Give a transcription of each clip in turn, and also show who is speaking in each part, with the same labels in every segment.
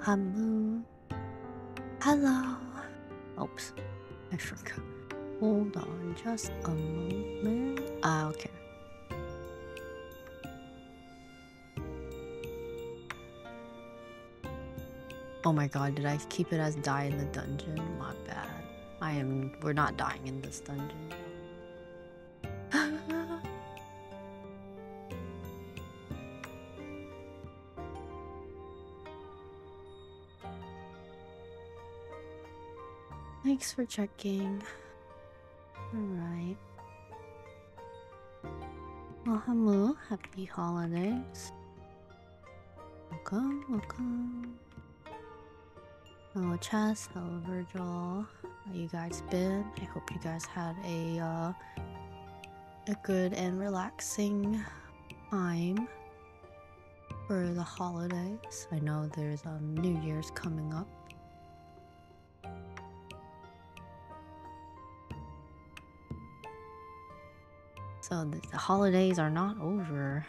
Speaker 1: Hamu. Hello. Oops, I forgot. Hold on just a moment. Okay. Oh my god, did I keep it as die in the dungeon? My bad. We're not dying in this dungeon. Thanks for checking. Alright. Well, Hamu, happy holidays. Welcome. Hello, Chess. Hello, Virgil. How you guys been? I hope you guys had a good and relaxing time for the holidays. I know there's New Year's coming up. So the holidays are not over.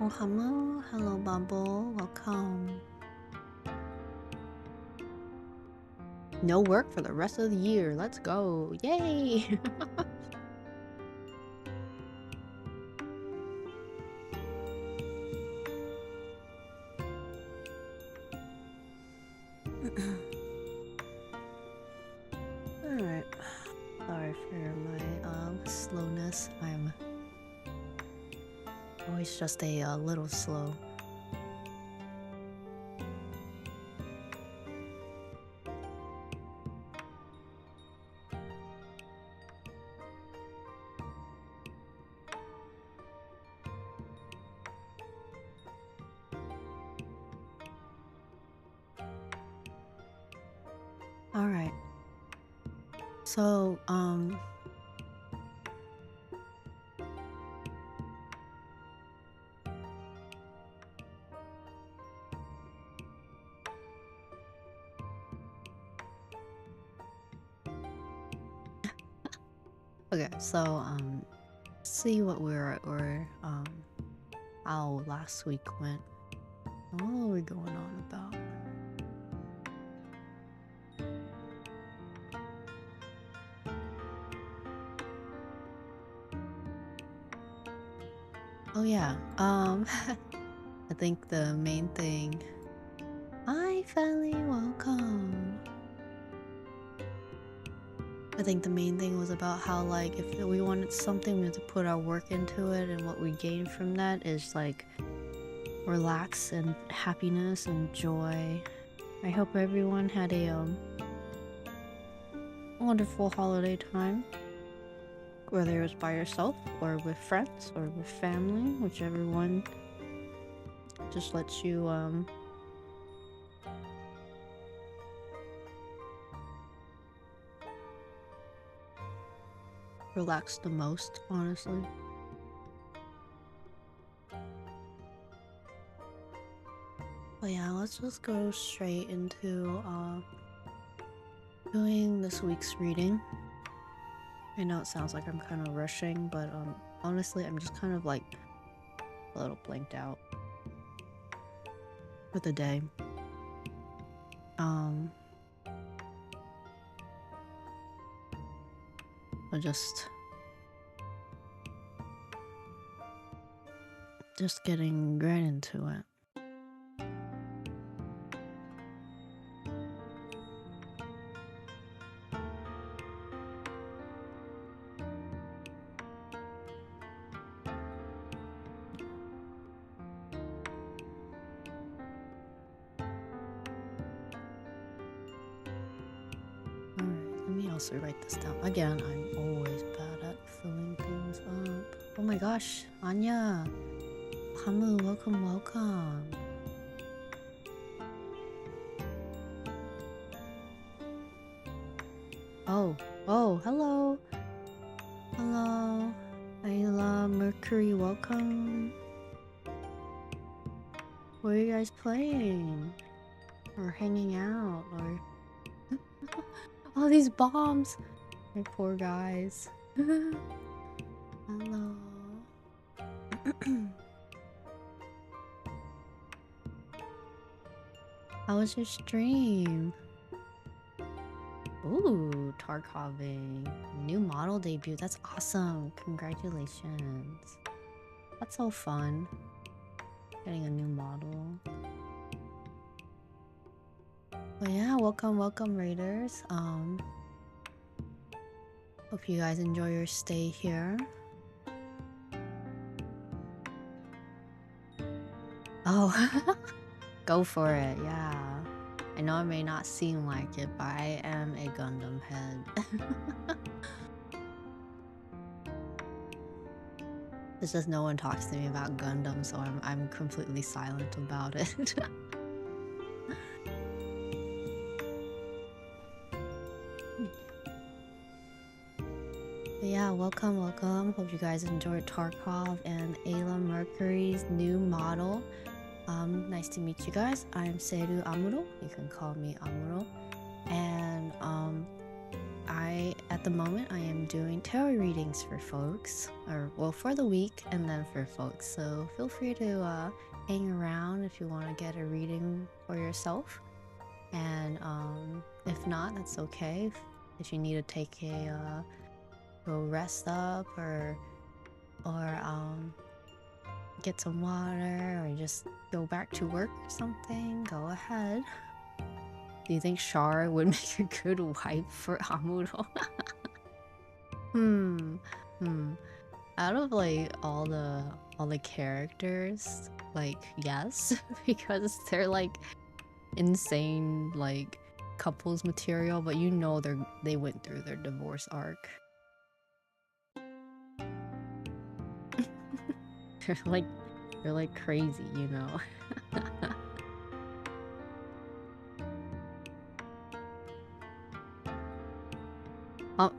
Speaker 1: Oh, hello, Bubble. Welcome. No work for the rest of the year. Let's go. Yay! Alright. Sorry for my slowness. I'm always just a little slow. Alright. So, okay, so, see what how last week went. What are we going on about? Oh yeah, I think the main thing. Hi, Felly, welcome. I think the main thing was about how, like, if we wanted something, we have to put our work into it, and what we gain from that is, like, relax and happiness and joy. I hope everyone had a wonderful holiday time, whether it was by yourself or with friends or with family, whichever one just lets you relax the most, honestly. But yeah, let's just go straight into doing this week's reading. I know it sounds like I'm kind of rushing, but honestly, I'm just kind of like a little blanked out for the day. So just getting right into it. Alright, let me also write this down. Again, I'm always bad at filling things up. Oh my gosh, Anya! Hamu, welcome. Oh, hello! Hello! Ayla, Mercury, welcome! What are you guys playing? Or hanging out, or... all these bombs! My poor guys. Hello. How was your stream? Ooh, Tarkoving. New model debut. That's awesome. Congratulations. That's so fun. Getting a new model. Well, yeah, welcome Raiders. Hope you guys enjoy your stay here. Oh, go for it, yeah. I know it may not seem like it, but I am a Gundam head. It's just no one talks to me about Gundam, so I'm completely silent about it. But yeah, welcome. Hope you guys enjoyed Tarkov and Ayla Mercury's new model. Nice to meet you guys. I'm Seru Amuro. You can call me Amuro. And at the moment I am doing tarot readings for folks, or well, for the week and then for folks. So feel free to hang around if you want to get a reading for yourself. And if not, that's okay. If you need to take a go rest up or get some water or just go back to work or something, go ahead. Do you think Char would make a good wife for Amuro? Out of like all the characters, like yes, because they're like insane like couples material, but you know they went through their divorce arc. they're like crazy, you know.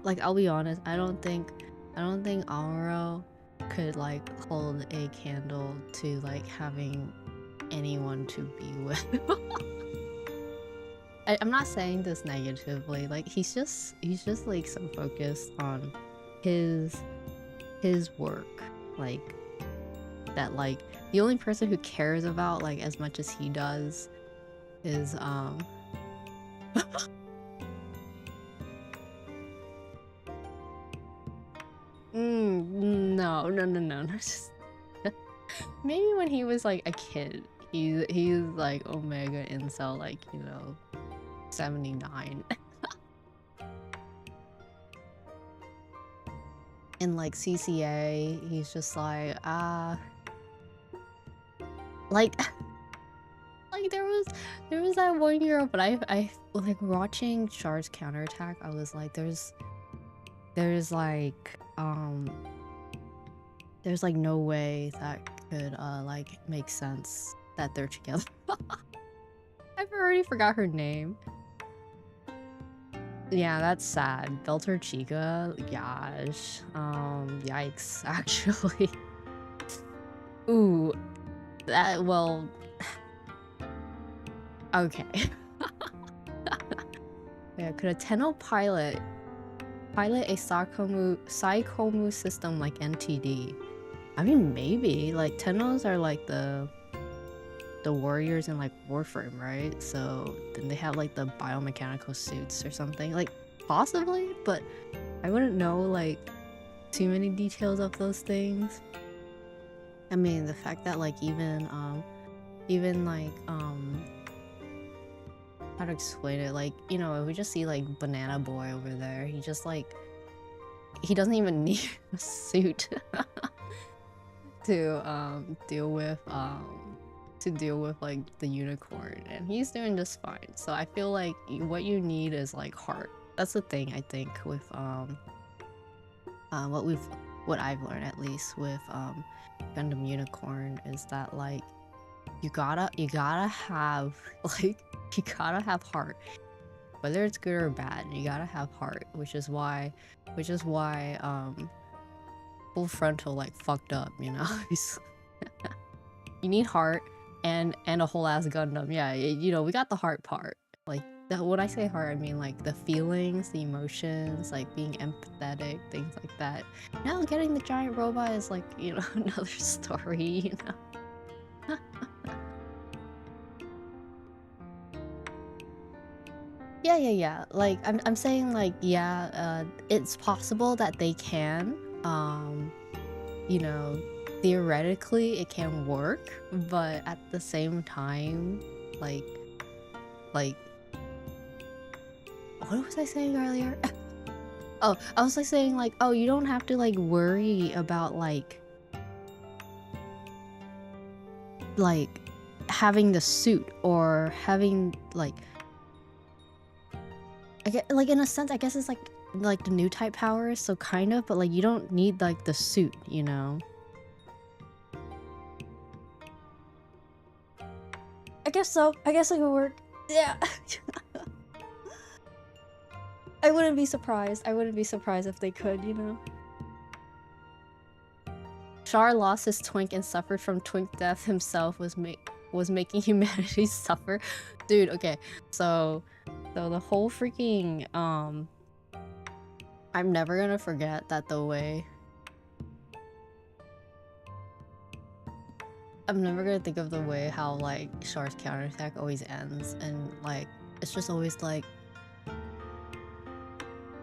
Speaker 1: Like I'll be honest, I don't think Amuro could like hold a candle to like having anyone to be with. I'm not saying this negatively, like he's just like so focused on his work, like that, like the only person who cares about like as much as he does is no. Just maybe when he was like a kid, he's like Omega incel, like, you know, 79. In like CCA, he's just like like there was that one girl, but I like watching Char's counterattack, I was like there's like no way that could like make sense that they're together. I've already forgot her name. Yeah, that's sad. Belter Chica, gosh. Yikes, actually. Ooh, that, well, okay. Yeah, could a Tenno pilot a Psychomu system like NTD? I mean, maybe. Like, Tennos are like the warriors in like Warframe, right? So then they have like the biomechanical suits or something, like possibly, but I wouldn't know like too many details of those things. I mean, the fact that like even like how to explain it, like, you know, we just see like Banana Boy over there, he just like he doesn't even need a suit to deal with like the unicorn, and he's doing just fine. So I feel like what you need is like heart. That's the thing I think with what I've learned, at least with Gundam Unicorn, is that like you gotta have like you gotta have heart, whether it's good or bad. You gotta have heart, which is why Full Frontal like fucked up, you know. You need heart and a whole ass Gundam. Yeah, you know, we got the heart part. Like, when I say heart, I mean like the feelings, the emotions, like being empathetic, things like that. Now getting the giant robot is like, another story. Yeah. Like I'm saying like yeah, it's possible that they can. You know, theoretically it can work, but at the same time, like like what was I saying earlier? Oh, I was like saying like, oh, you don't have to like worry about like having the suit or having like I get like in a sense I guess it's like the new type powers, so kind of, but like you don't need like the suit, you know? I guess so. I guess it could work. Yeah. I wouldn't be surprised. I wouldn't be surprised if they could, you know? Char lost his twink and suffered from twink death himself was making humanity suffer. Dude, okay. So the whole freaking I'm never gonna forget that the way I'm never gonna think of the way how like Char's counterattack always ends, and like it's just always like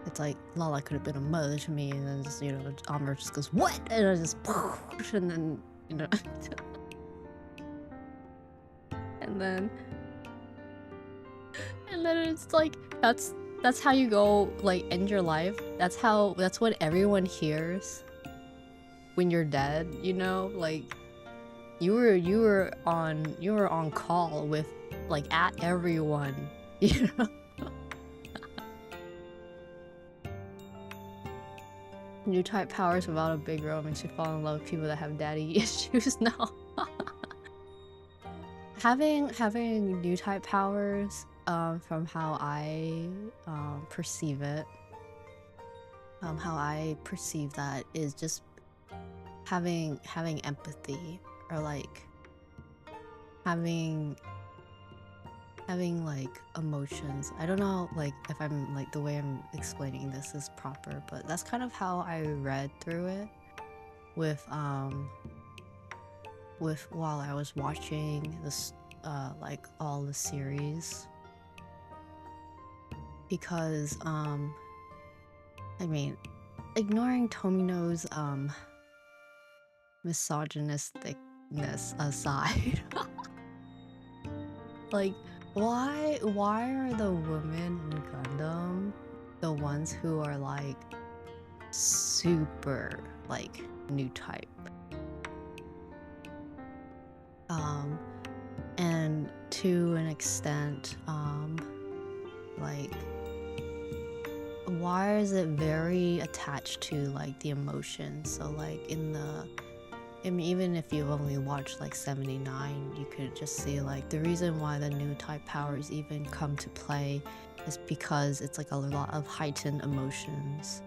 Speaker 1: it's like Lala could have been a mother to me, and then just Amber just goes what, and I just and then and then it's like that's how you go like end your life. That's what everyone hears when you're dead, like you were on call with like at everyone, New type powers without a big role makes you fall in love with people that have daddy issues. No. having new type powers, from how I perceive it, how I perceive that is just having empathy, or like having like emotions. I don't know like if I'm like the way I'm explaining this is proper, but that's kind of how I read through it with while I was watching this like all the series, because I mean, ignoring Tomino's misogynisticness aside, like why are the women in Gundam the ones who are like super like new type? And to an extent, like why is it very attached to like the emotions? So like I mean, even if you've only watched like 79, you could just see like the reason why the new type powers even come to play is because it's like a lot of heightened emotions.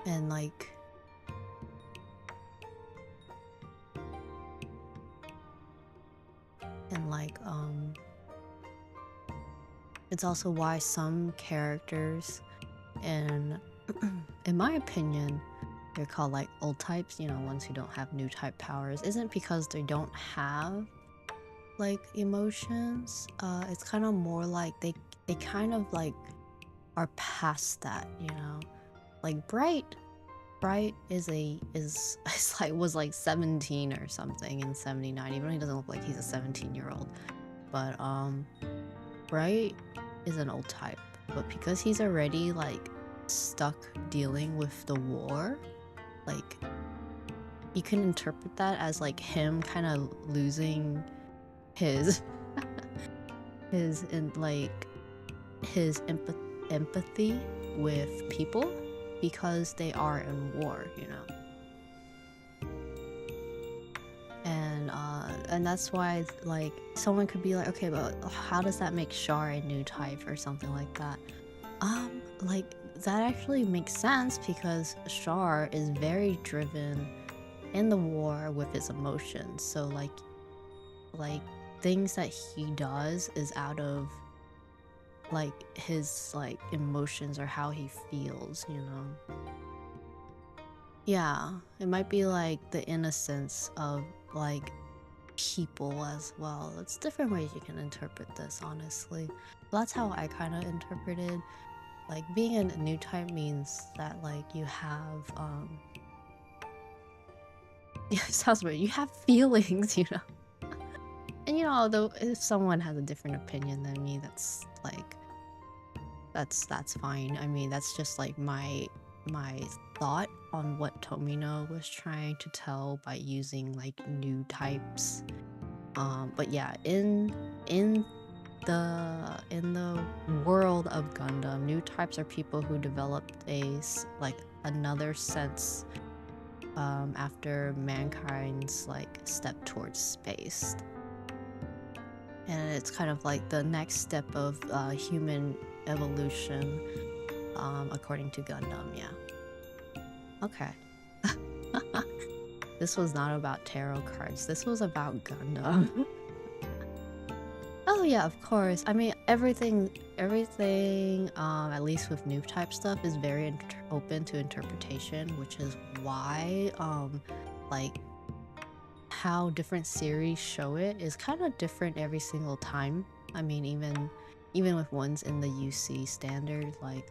Speaker 1: And like it's also why some characters, and in my opinion, they're called like old types, ones who don't have new type powers, isn't because they don't have like emotions. It's kind of more like they kind of like are past that, like Bright is like was like 17 or something in 79, even though he doesn't look like he's a 17-year-old. But Bright is an old type, but because he's already like stuck dealing with the war, like you can interpret that as like him kind of losing his empathy with people because they are in war, and that's why like someone could be like, okay, but how does that make Char a new type or something like that? like that actually makes sense because Char is very driven in the war with his emotions. So like things that he does is out of like his like emotions or how he feels, you know. Yeah, it might be like the innocence of like people as well. It's different ways you can interpret this, honestly. That's how I kind of interpreted. Like being a new type means that like you have yeah, it sounds weird. You have feelings, you know. And you know, though if someone has a different opinion than me, that's like that's fine. I mean, that's just like my thought on what Tomino was trying to tell by using like new types. But yeah, in the world of Gundam, new types are people who developed like another sense after mankind's like step towards space. And it's kind of like the next step of human evolution, according to Gundam, yeah. Okay. This was not about tarot cards, this was about Gundam. Oh yeah, of course. I mean, everything, at least with new type stuff, is very open to interpretation, which is why, like, how different series show it is kind of different every single time. I mean, even with ones in the UC standard, like,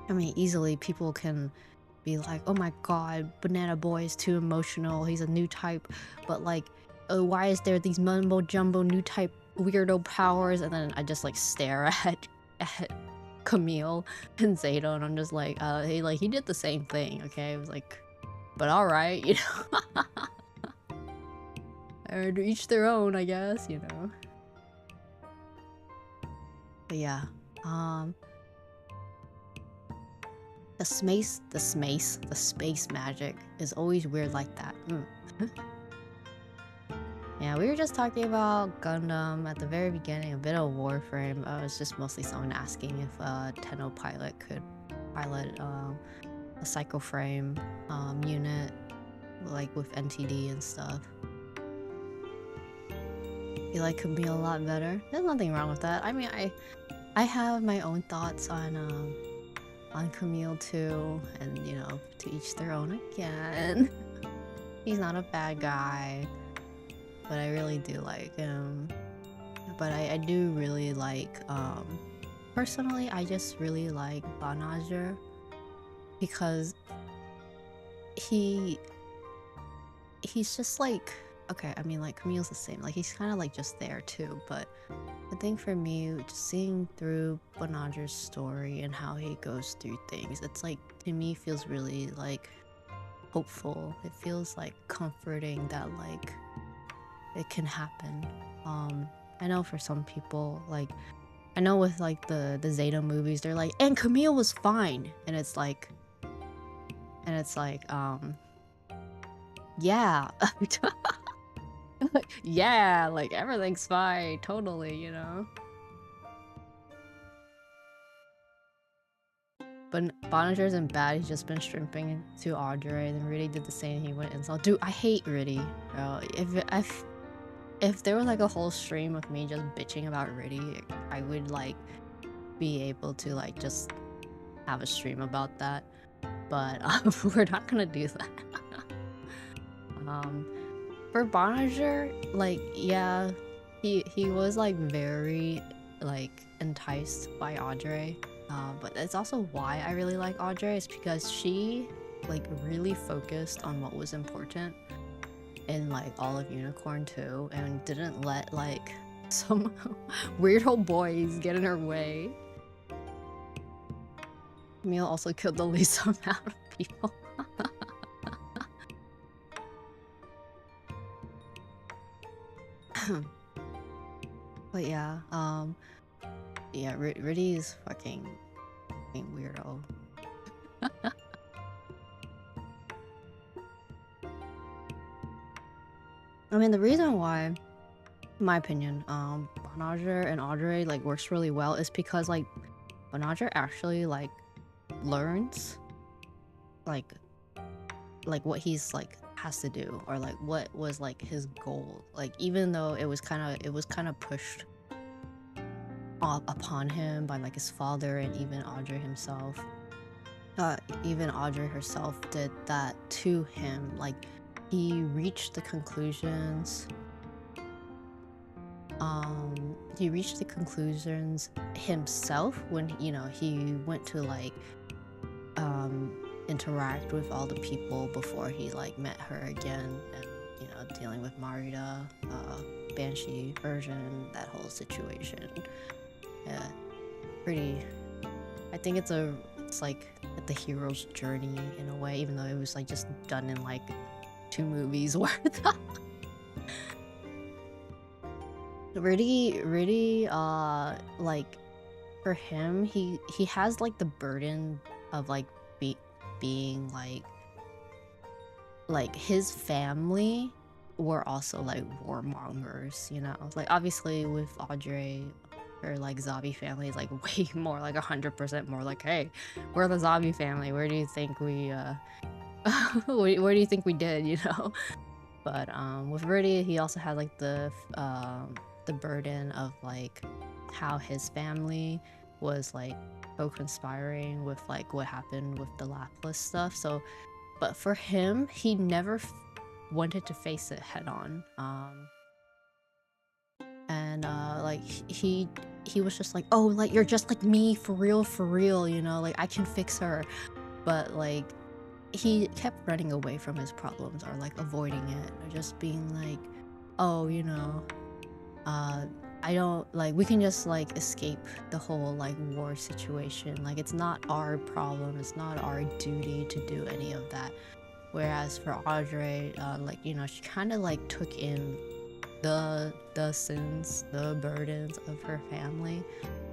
Speaker 1: I mean, easily people can be like, oh my god, Banana Boy is too emotional, he's a new type, but like, oh, why is there these mumbo jumbo new type weirdo powers? And then I just like stare at Camille and Zato, and I'm just like, he did the same thing, okay? I was like, but alright, you know. To each their own, I guess, you know. But yeah, the space magic is always weird like that. Yeah, we were just talking about Gundam at the very beginning, a bit of Warframe. It was just mostly someone asking if Tenno Pilot could pilot a Psycho Frame unit, like with NTD and stuff. You like Camille a lot better? There's nothing wrong with that. I mean, I have my own thoughts on Camille too, and you know, to each their own again. He's not a bad guy, but I really do like him. But I do really like, personally, I just really like Banagher because he's just like, okay, I mean, like Camille's the same, like he's kind of like just there too, but I think for me, just seeing through Banagher's story and how he goes through things, it's like, to me, feels really like hopeful. It feels like comforting that like it can happen. I know for some people, like, I know with like the Zeta movies, they're like, and Camille was fine, and it's like, yeah. Yeah, like everything's fine, totally, you know. But Bonninger isn't bad, he's just been shrimping to Audrey, and Riddy did the same, he went insult. Dude, I hate Riddy, bro. If there was like a whole stream of me just bitching about Riddy, I would like be able to like just have a stream about that. But we're not gonna do that. For Bonninger, like, yeah, he was like very like enticed by Audrey. But it's also why I really like Audrey, is because she like really focused on what was important in like all of Unicorn 2 and didn't let like some weirdo boys get in her way. Camille also killed the least amount of people. But yeah, yeah, Riddy is fucking weirdo. I mean, the reason why, in my opinion, Banagher and Audrey like works really well is because like Banadra actually like learns like what he's like has to do, or like what was like his goal, like even though it was kind of pushed upon him by like his father and even Audrey himself. Even Audrey herself did that to him. Like he reached the conclusions. He reached the conclusions himself when he went to like interact with all the people before he like met her again, and dealing with Marita, Banshee version, that whole situation. Yeah, pretty. I think it's like the hero's journey in a way, even though it was like just done in like 2 movies worth. Really, like for him, he has like the burden of like being like his family were also like warmongers, like obviously with Audrey, her like zombie family is like way more, like 100% more like, hey, we're the zombie family, where do you think we where do you think we did, but with Rudy, he also had like the burden of like how his family was like co-conspiring with like what happened with the Laplas stuff. So but for him, he never wanted to face it head on. And like he was just like, oh, like you're just like me, for real, like I can fix her. But like he kept running away from his problems, or like avoiding it, or just being like, oh, I don't like, we can just like escape the whole like war situation, like it's not our problem, it's not our duty to do any of that. Whereas for Audrey, like she kind of like took in the sins, the burdens of her family,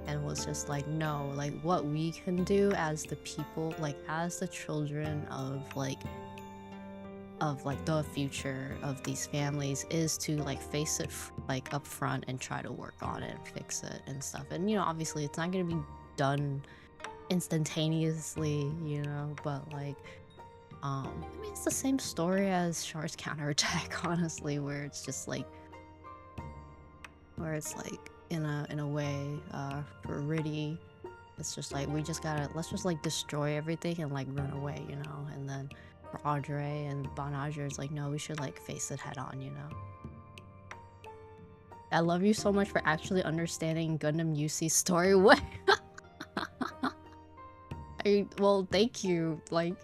Speaker 1: and was just like, no, like what we can do as the people, like as the children of like the future of these families, is to like face it like up front and try to work on it and fix it and stuff. And obviously it's not going to be done instantaneously, but like I mean, it's the same story as Char's counterattack, honestly, where it's just like, in a way, for Riddy, it's just like, let's just like destroy everything and like run away, and then for Audrey and Banadra, it's like, no, we should like face it head on, I love you so much for actually understanding Gundam UC's story. What? Well, thank you, like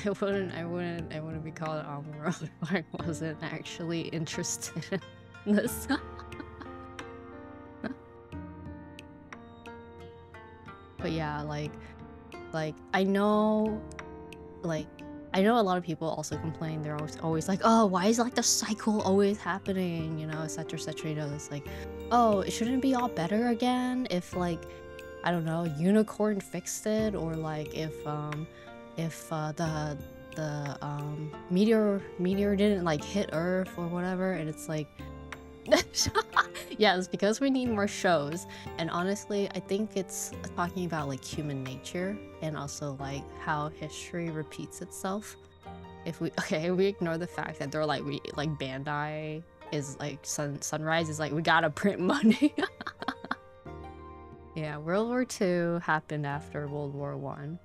Speaker 1: I wouldn't be called Amuro if I wasn't actually interested in this. But yeah, like I know a lot of people also complain. They're always like, oh, why is like the cycle always happening, etc, etc. It's like, oh, it shouldn't be all better again if like, I don't know, Unicorn fixed it, or like if the meteor didn't like hit Earth or whatever. And it's like, yeah, it's because we need more shows. And honestly, I think it's talking about like human nature, and also like how history repeats itself. If we ignore the fact that they're like, Bandai is like, Sunrise is like, we gotta print money. Yeah, World War II happened after World War I.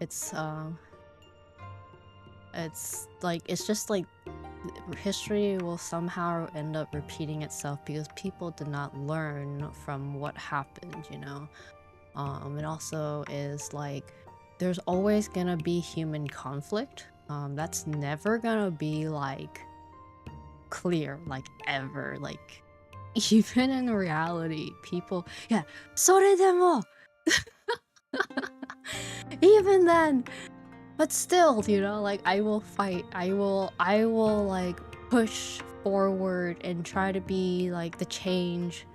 Speaker 1: It's like, it's just like history will somehow end up repeating itself because people did not learn from what happened, It also is like, there's always gonna be human conflict. That's never gonna be like clear, like ever, like even in reality, people, yeah, それでも even then, but still, like I will fight, I will like push forward and try to be like the change,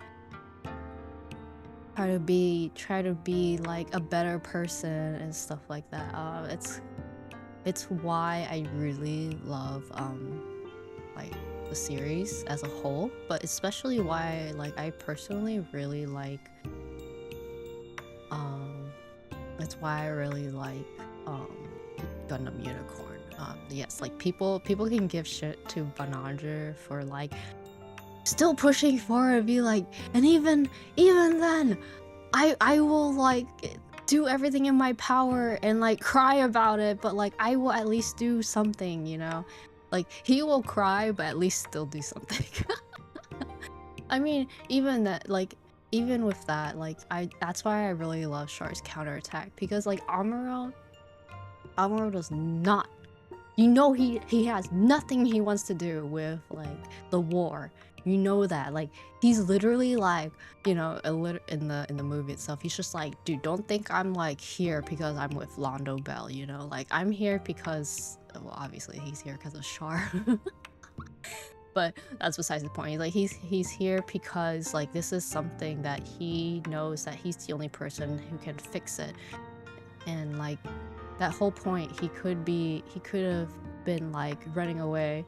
Speaker 1: try to be like a better person and stuff like that. It's why I really love like the series as a whole, but especially why like I personally really like that's why I really like Gundam Unicorn. Yes, like people can give shit to Banagher for like still pushing forward, be like, and even then I will like do everything in my power and like cry about it, but like I will at least do something, you know? Like he will cry but at least still do something. I mean, even that, like even with that, like that's why I really love Char's counterattack, because like Amuro does not, you know, he has nothing he wants to do with like the war. You know that, like he's literally like, you know, in the movie itself, he's just like, dude, don't think I'm like here because I'm with Londo Bell, you know, like I'm here because, well, obviously he's here because of Char. But that's besides the point. Like he's here because like this is something that he knows that he's the only person who can fix it, and like that whole point, he could have been like running away.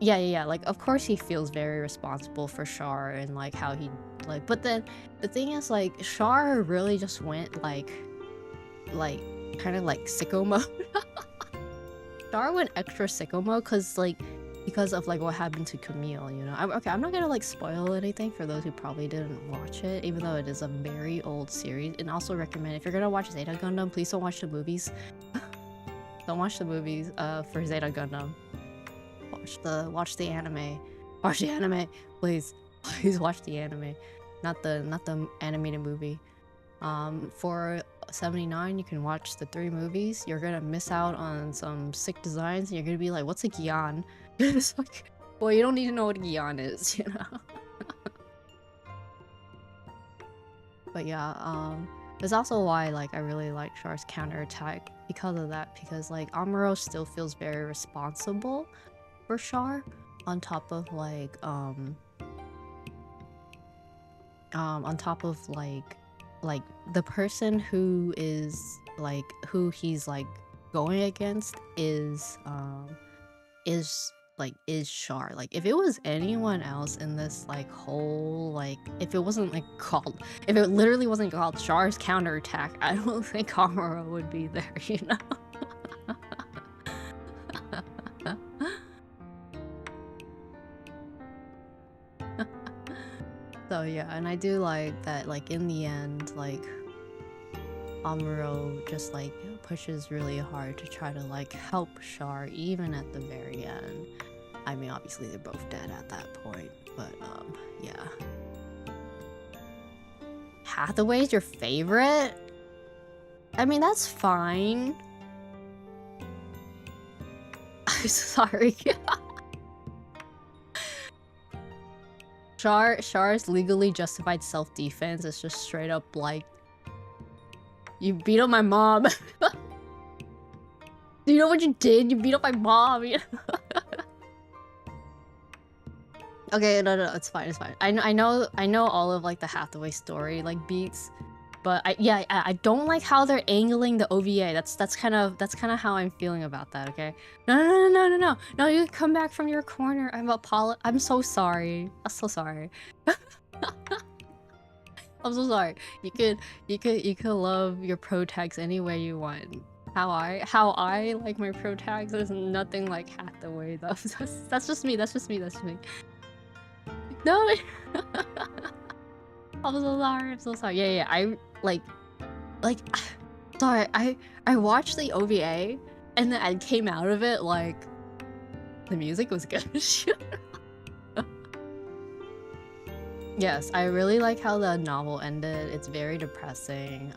Speaker 1: Yeah, like of course he feels very responsible for Char and like how he like, but then the thing is like Char really just went like kind of like sicko mode. Char went extra sicko mode because of like what happened to Camille, you know. I'm not gonna like spoil anything for those who probably didn't watch it, even though it is a very old series. And also recommend, if you're gonna watch Zeta Gundam, please don't watch the movies. Don't watch the movies for Zeta Gundam. Watch the anime. Watch the anime, please. Please watch the anime, not the animated movie. For 79, you can watch the 3 movies. You're gonna miss out on some sick designs, and you're gonna be like, what's a Gyan? It's like, well, you don't need to know what a Gyan is, you know? But yeah, there's also why like I really like Char's counterattack because of that, because like Amuro still feels very responsible for Char, on top of like on top of like the person who is like who he's like going against is Char. Like if it was anyone else in this like whole, like if it wasn't like called, if it literally wasn't called Char's counterattack, I don't think Amuro would be there, you know. So yeah, and I do like that like in the end like Amuro just like pushes really hard to try to like help Char even at the very end. I mean, obviously they're both dead at that point, but yeah. Hathaway's your favorite? I mean, that's fine. I'm sorry. Char's legally justified self-defense is just straight up like, you beat up my mom. Do you know what you did? You beat up my mom. Okay, no, it's fine, it's fine. I know all of like the Hathaway story like beats, but I don't like how they're angling the OVA. That's kind of how I'm feeling about that. Okay, no, you can come back from your corner. I'm so sorry. I'm so sorry. I'm so sorry. You could love your pro tags any way you want. How I like my pro tags is nothing like Hathaway though. That's just me. That's just me. No. I'm so sorry. Yeah. I like sorry. I watched the OVA and then I came out of it like the music was good. Yes, I really like how the novel ended. It's very depressing.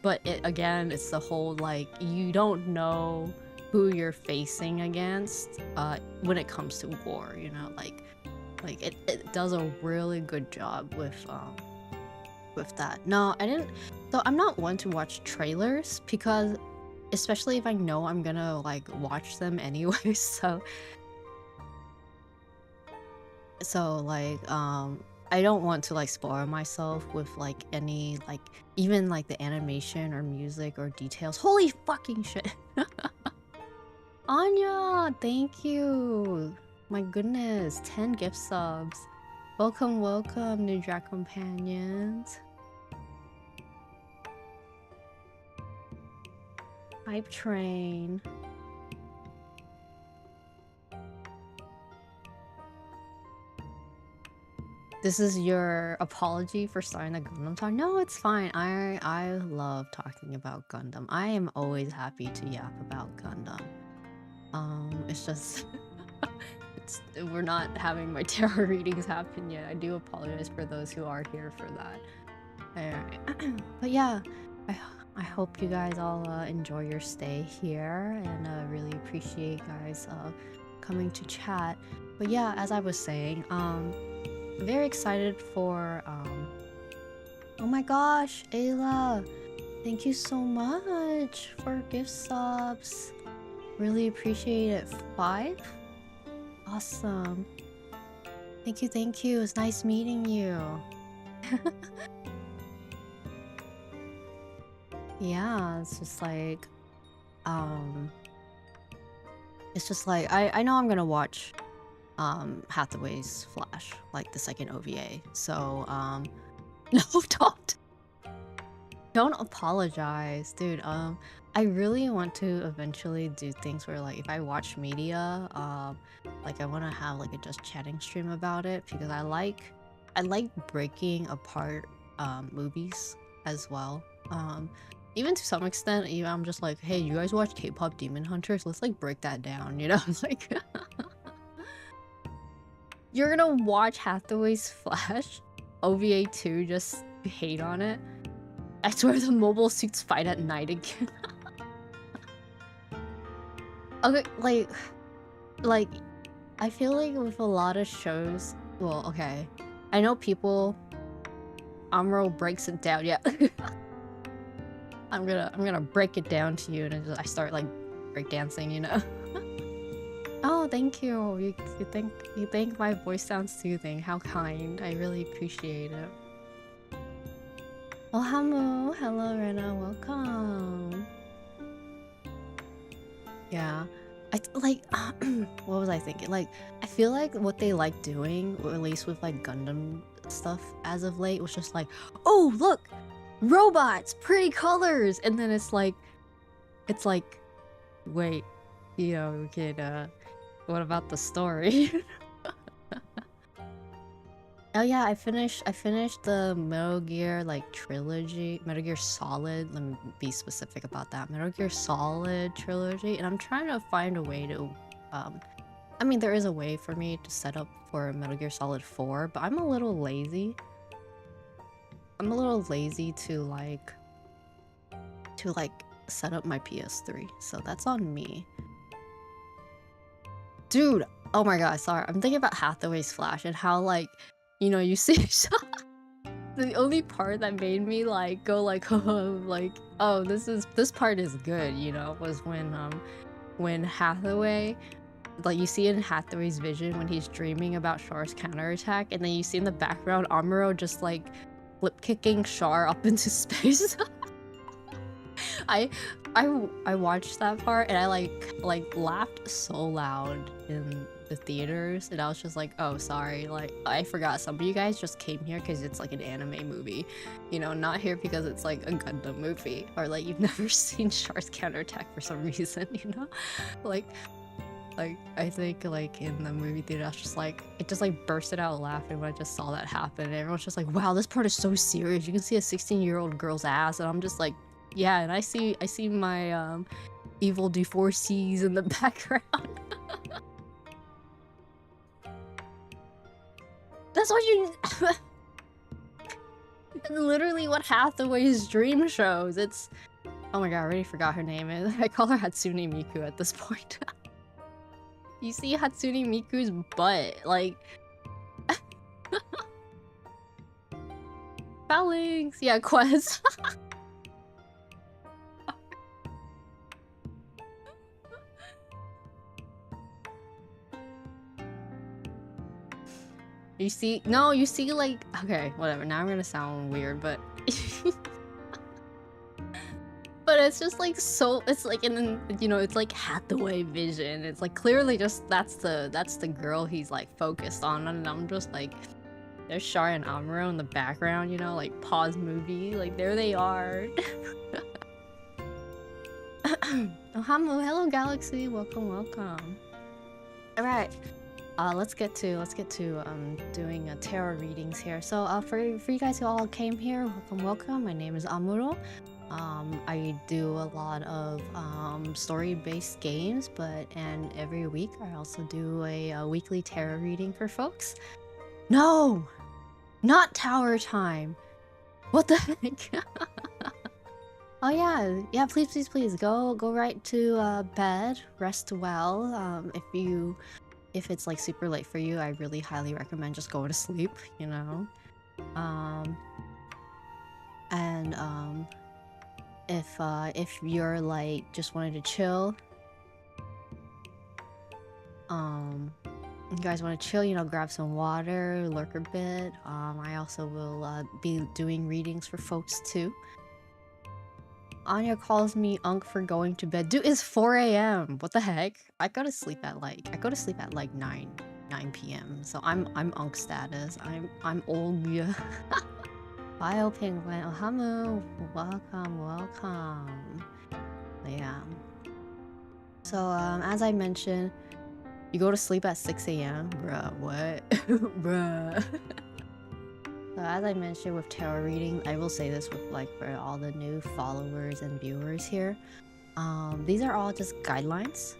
Speaker 1: But it's the whole like you don't know who you're facing against when it comes to war, you know, like it does a really good job with that. No, I didn't. So I'm not one to watch trailers because, especially if I know I'm gonna like watch them anyway. So like I don't want to like spoil myself with like any like even like the animation or music or details. Holy fucking shit. Anya, thank you. My goodness, 10 gift subs. Welcome, welcome, new Drag companions. Hype train. This is your apology for starting the Gundam talk? No, it's fine. I love talking about Gundam. I am always happy to yap about Gundam. It's just we're not having my tarot readings happen yet. I do apologize for those who are here for that. Alright. But yeah, I hope you guys all enjoy your stay here, and really appreciate guys coming to chat. But yeah, as I was saying, very excited for oh my gosh, Ayla, thank you so much for gift subs. Really appreciate it. 5? Awesome. Thank you, thank you. It's nice meeting you. Yeah, it's just like I know I'm gonna watch Hathaway's Flash, like the second OVA. So no, don't apologize, dude. I really want to eventually do things where, like, if I watch media, like I want to have like a just chatting stream about it, because I like breaking apart movies as well. Even to some extent, even I'm just like, hey, you guys watch K-pop Demon Hunters? Let's like break that down, you know? Like you're gonna watch Hathaway's Flash OVA 2 just to hate on it? I swear the mobile suits fight at night again. Okay, like I feel like with a lot of shows, well, okay, I know people, Amuro breaks it down. Yeah. I'm gonna break it down to you, and I start like breakdancing, you know. Oh, thank you. You think my voice sounds soothing. How kind. I really appreciate it. Oh, Hamu. Hello, Rena. Welcome. Yeah. Like what was I thinking? Like, I feel like what they like doing, or at least with like Gundam stuff as of late, was just like, oh look, robots, pretty colors, and then it's like, wait, you know, we could what about the story? Oh yeah, I finished the Metal Gear like trilogy, Metal Gear Solid. Let me be specific about that. Metal Gear Solid trilogy, and I'm trying to find a way to I mean, there is a way for me to set up for Metal Gear Solid 4, but I'm a little lazy. I'm a little lazy to like set up my PS3, so that's on me. Dude, oh my god, sorry. I'm thinking about Hathaway's Flash and how, like, you know, you see the only part that made me like go like, oh, like, oh, this part is good, you know, was when Hathaway, like, you see it in Hathaway's vision when he's dreaming about Char's counterattack, and then you see in the background Amuro just like flip kicking Char up into space. I watched that part and I like laughed so loud in the theaters, and I was just like, oh, sorry, like I forgot some of you guys just came here because it's like an anime movie, you know, not here because it's like a Gundam movie, or like you've never seen Char's counterattack for some reason, you know. Like I think like in the movie theater I was just like, it just like bursted out laughing when I just saw that happen, and everyone's just like, wow, this part is so serious, you can see a 16-year-old girl's ass, and I'm just like, yeah, and I see my evil D4Cs in the background. That's what you literally what Hathaway's dream shows. It's, oh my god, I already forgot her name. I call her Hatsune Miku at this point. You see Hatsune Miku's butt, like Phalanx, yeah, Quest. You see, no, you see, like, okay, whatever. Now I'm gonna sound weird, but but But it's just like so. It's like it's like Hathaway vision. It's like clearly just that's the girl he's like focused on, and I'm just like, there's Char and Amuro in the background, like pause movie, like there they are. Oh, hello Galaxy, welcome. All right. Let's get to doing tarot readings here. So for you guys who all came here, welcome. My name is Amuro. I do a lot of story-based games, and every week I also do a weekly tarot reading for folks. No, not tower time. What the heck? Oh yeah, please go right to bed, rest well. If it's like super late for you, I really highly recommend just going to sleep, and if you're like just wanted to chill, you guys want to chill, grab some water, lurk a bit. I also will be doing readings for folks too. Anya calls me Unk for going to bed. Dude, it's 4 a.m. What the heck? I go to sleep at like 9 p.m. So I'm Unk status. I'm old. Yeah. Bio Penguin. Oh, Hamu. Welcome. Yeah. So as I mentioned, you go to sleep at 6 a.m. Bruh, what? Bruh. So as I mentioned with tarot reading, I will say this with for all the new followers and viewers here. These are all just guidelines.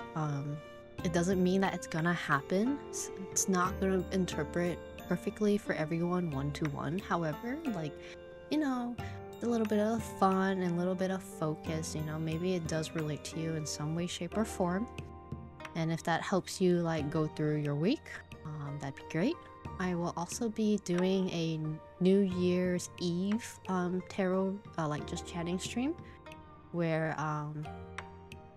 Speaker 1: It doesn't mean that it's gonna happen. It's not gonna interpret perfectly for everyone one-to-one. However, a little bit of fun and a little bit of focus, maybe it does relate to you in some way, shape, or form. And if that helps you go through your week, that'd be great. I will also be doing a New Year's Eve tarot just chatting stream where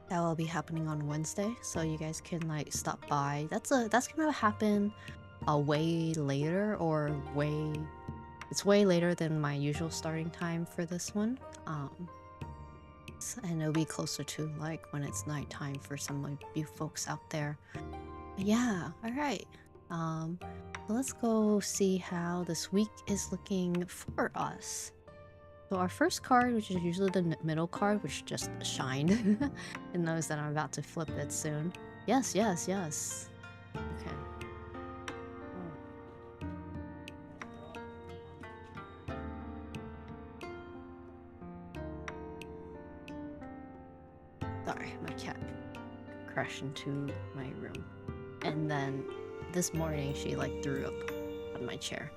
Speaker 1: that will be happening on Wednesday, so you guys can stop by. That's gonna happen way later, it's way later than my usual starting time for this one. And it'll be closer to when it's nighttime for some of you folks out there. But yeah, all right. So let's go see how this week is looking for us. So our first card, which is usually the middle card, which just shined, it knows that I'm about to flip it soon. Yes. Okay. Sorry, my cat crashed into my room. And then this morning she threw up on my chair.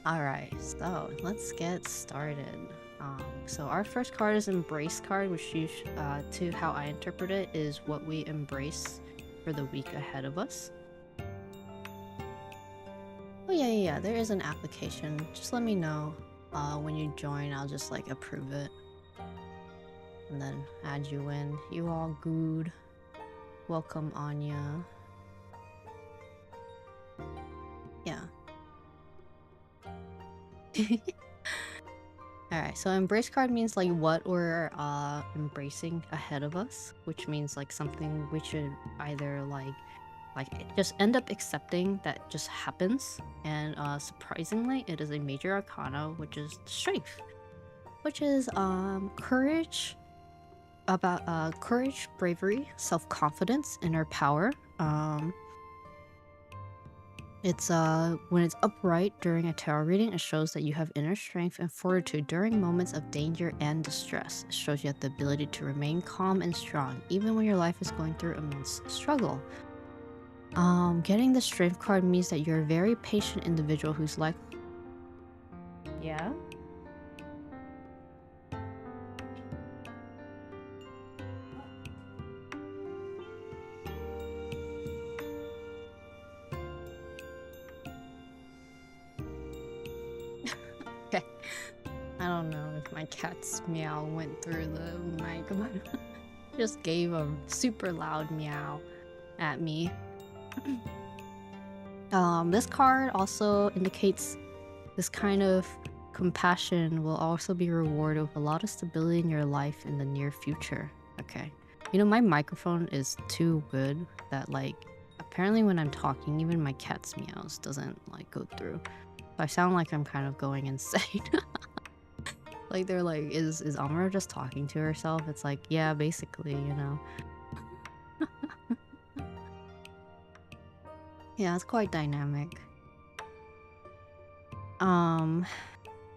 Speaker 1: Alright, so let's get started. So our first card is Embrace card, which to how I interpret it is what we embrace for the week ahead of us. Oh yeah, there is an application. Just let me know when you join. I'll just approve it and then add you in. You all good. Welcome, Anya. Yeah. Alright, so embrace card means what we're embracing ahead of us, which means something we should either just end up accepting that just happens, and surprisingly it is a major arcana, which is strength, which is courage, courage, bravery, self-confidence, inner power. It's when it's upright during a tarot reading, it shows that you have inner strength and fortitude during moments of danger and distress. It shows you have the ability to remain calm and strong even when your life is going through immense struggle. Getting the strength card means that you're a very patient individual who's yeah. Okay. I don't know if my cat's meow went through the mic, but just gave a super loud meow at me. This card also indicates this kind of compassion will also be rewarded with a lot of stability in your life in the near future. Okay. You know, my microphone is too good that, like, apparently when I'm talking, even my cat's meows doesn't, like, go through. So I sound like I'm kind of going insane. Like, they're like, is Amara just talking to herself? It's like, yeah, basically, you know. Yeah, it's quite dynamic.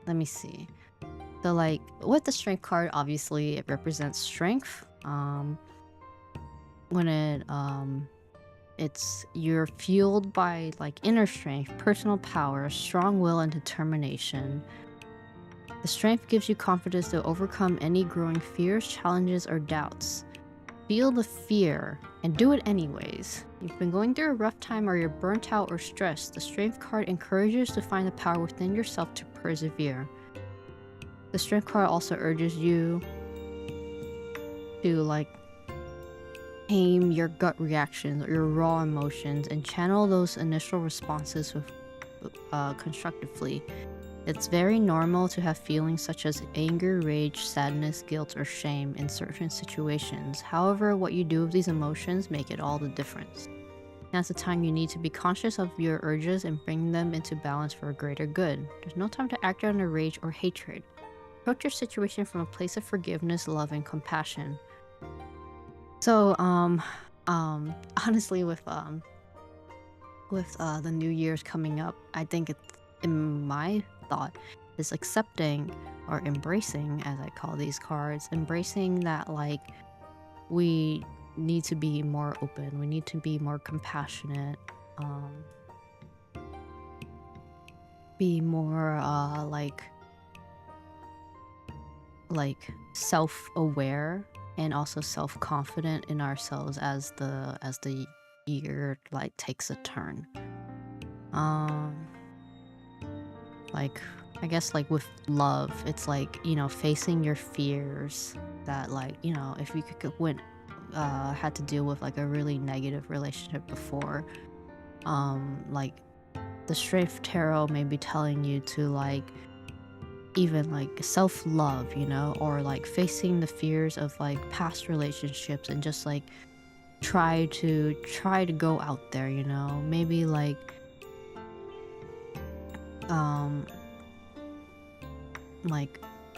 Speaker 1: Let me see. So, like, with the strength card, obviously it represents strength. When you're fueled by like inner strength, personal power, strong will, and determination. The strength gives you confidence to overcome any growing fears, challenges, or doubts. Feel the fear and do it anyways. You've been going through a rough time or you're burnt out or stressed. The strength card encourages you to find the power within yourself to persevere. The strength card also urges you to like tame your gut reactions or your raw emotions and channel those initial responses with constructively. It's very normal to have feelings such as anger, rage, sadness, guilt, or shame in certain situations. However, what you do with these emotions make it all the difference. Now's the time you need to be conscious of your urges and bring them into balance for a greater good. There's no time to act out of rage or hatred. Approach your situation from a place of forgiveness, love, and compassion. So, honestly, with the New Year's coming up, I think it's, in my thought, is accepting or embracing, as I call these cards, embracing that like we need to be more open, we need to be more compassionate, be more like self-aware and also self-confident in ourselves as the year like takes a turn. Like, I guess like with love, it's like, you know, facing your fears that like, you know, if you had to deal with like a really negative relationship before, like the Strength Tarot may be telling you to like even like self-love, you know, or like facing the fears of like past relationships and just like try to go out there, you know, maybe like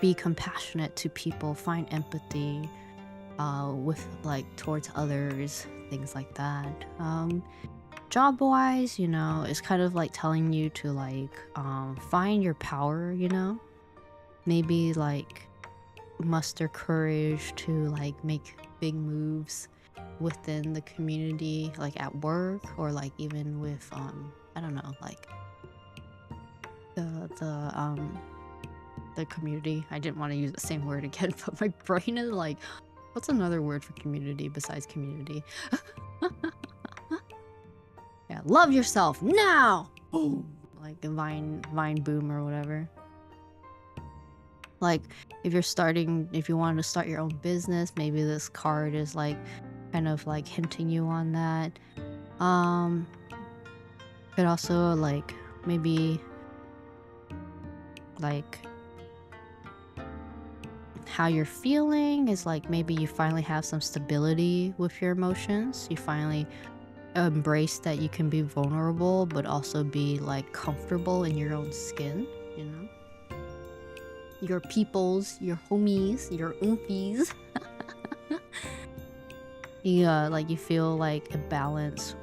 Speaker 1: be compassionate to people, find empathy with like towards others, things like that. Job wise, you know, it's kind of like telling you to like find your power, you know, maybe like muster courage to like make big moves within the community, like at work or like even with I don't know, like the community. I didn't want to use the same word again, but my brain is like, what's another word for community besides community? Yeah, love yourself now. Boom. Like the Vine boom or whatever. Like if you wanted to start your own business, maybe this card is like kind of like hinting you on that. Could also like maybe like how you're feeling is like maybe you finally have some stability with your emotions. You finally embrace that you can be vulnerable but also be like comfortable in your own skin, you know, your peoples, your homies, your oompies. You feel like a balance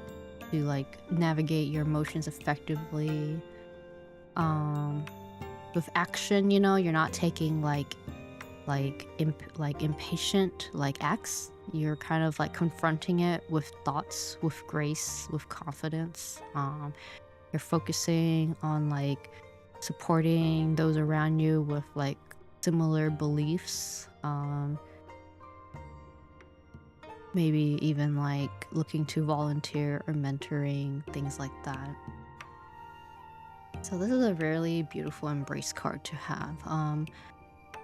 Speaker 1: to like navigate your emotions effectively. With action, you know, you're not taking like impatient like acts. You're kind of like confronting it with thoughts, with grace, with confidence. You're focusing on like supporting those around you with like similar beliefs. Maybe even like looking to volunteer or mentoring, things like that. So this is a really beautiful embrace card to have.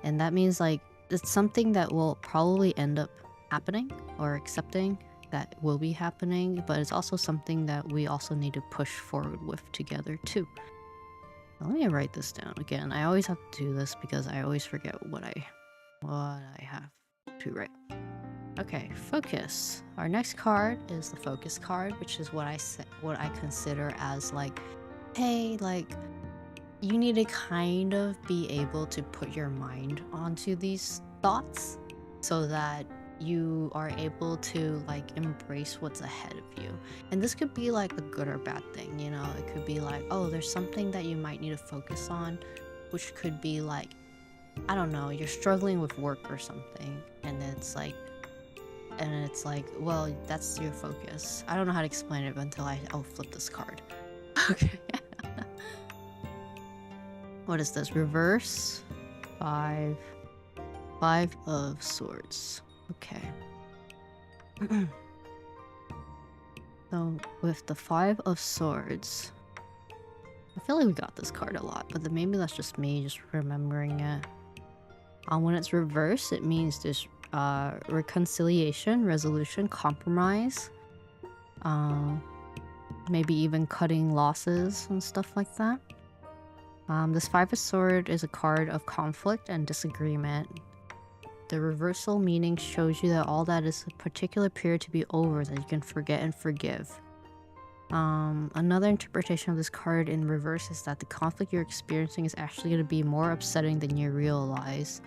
Speaker 1: And that means like it's something that will probably end up happening or accepting that will be happening, but it's also something that we also need to push forward with together too. Let me write this down again. I always have to do this because I always forget what I have to write. Okay, focus. Our next card is the focus card, which is what I consider as like, hey, like you need to kind of be able to put your mind onto these thoughts so that you are able to like embrace what's ahead of you. And this could be like a good or bad thing, you know. It could be like, oh, there's something that you might need to focus on, which could be like, I don't know, you're struggling with work or something, and it's like, well, that's your focus. I don't know how to explain it until I'll flip this card. Okay. What is this? Reverse. 5 of Swords. Okay. So with the 5 of Swords, I feel like we got this card a lot, but then maybe that's just me just remembering it. When it's reversed, it means this reconciliation, resolution, compromise, maybe even cutting losses and stuff like that. This 5 of Swords is a card of conflict and disagreement. The reversal meaning shows you that all that is a particular period to be over, that you can forget and forgive. Another interpretation of this card in reverse is that the conflict you're experiencing is actually going to be more upsetting than you realize.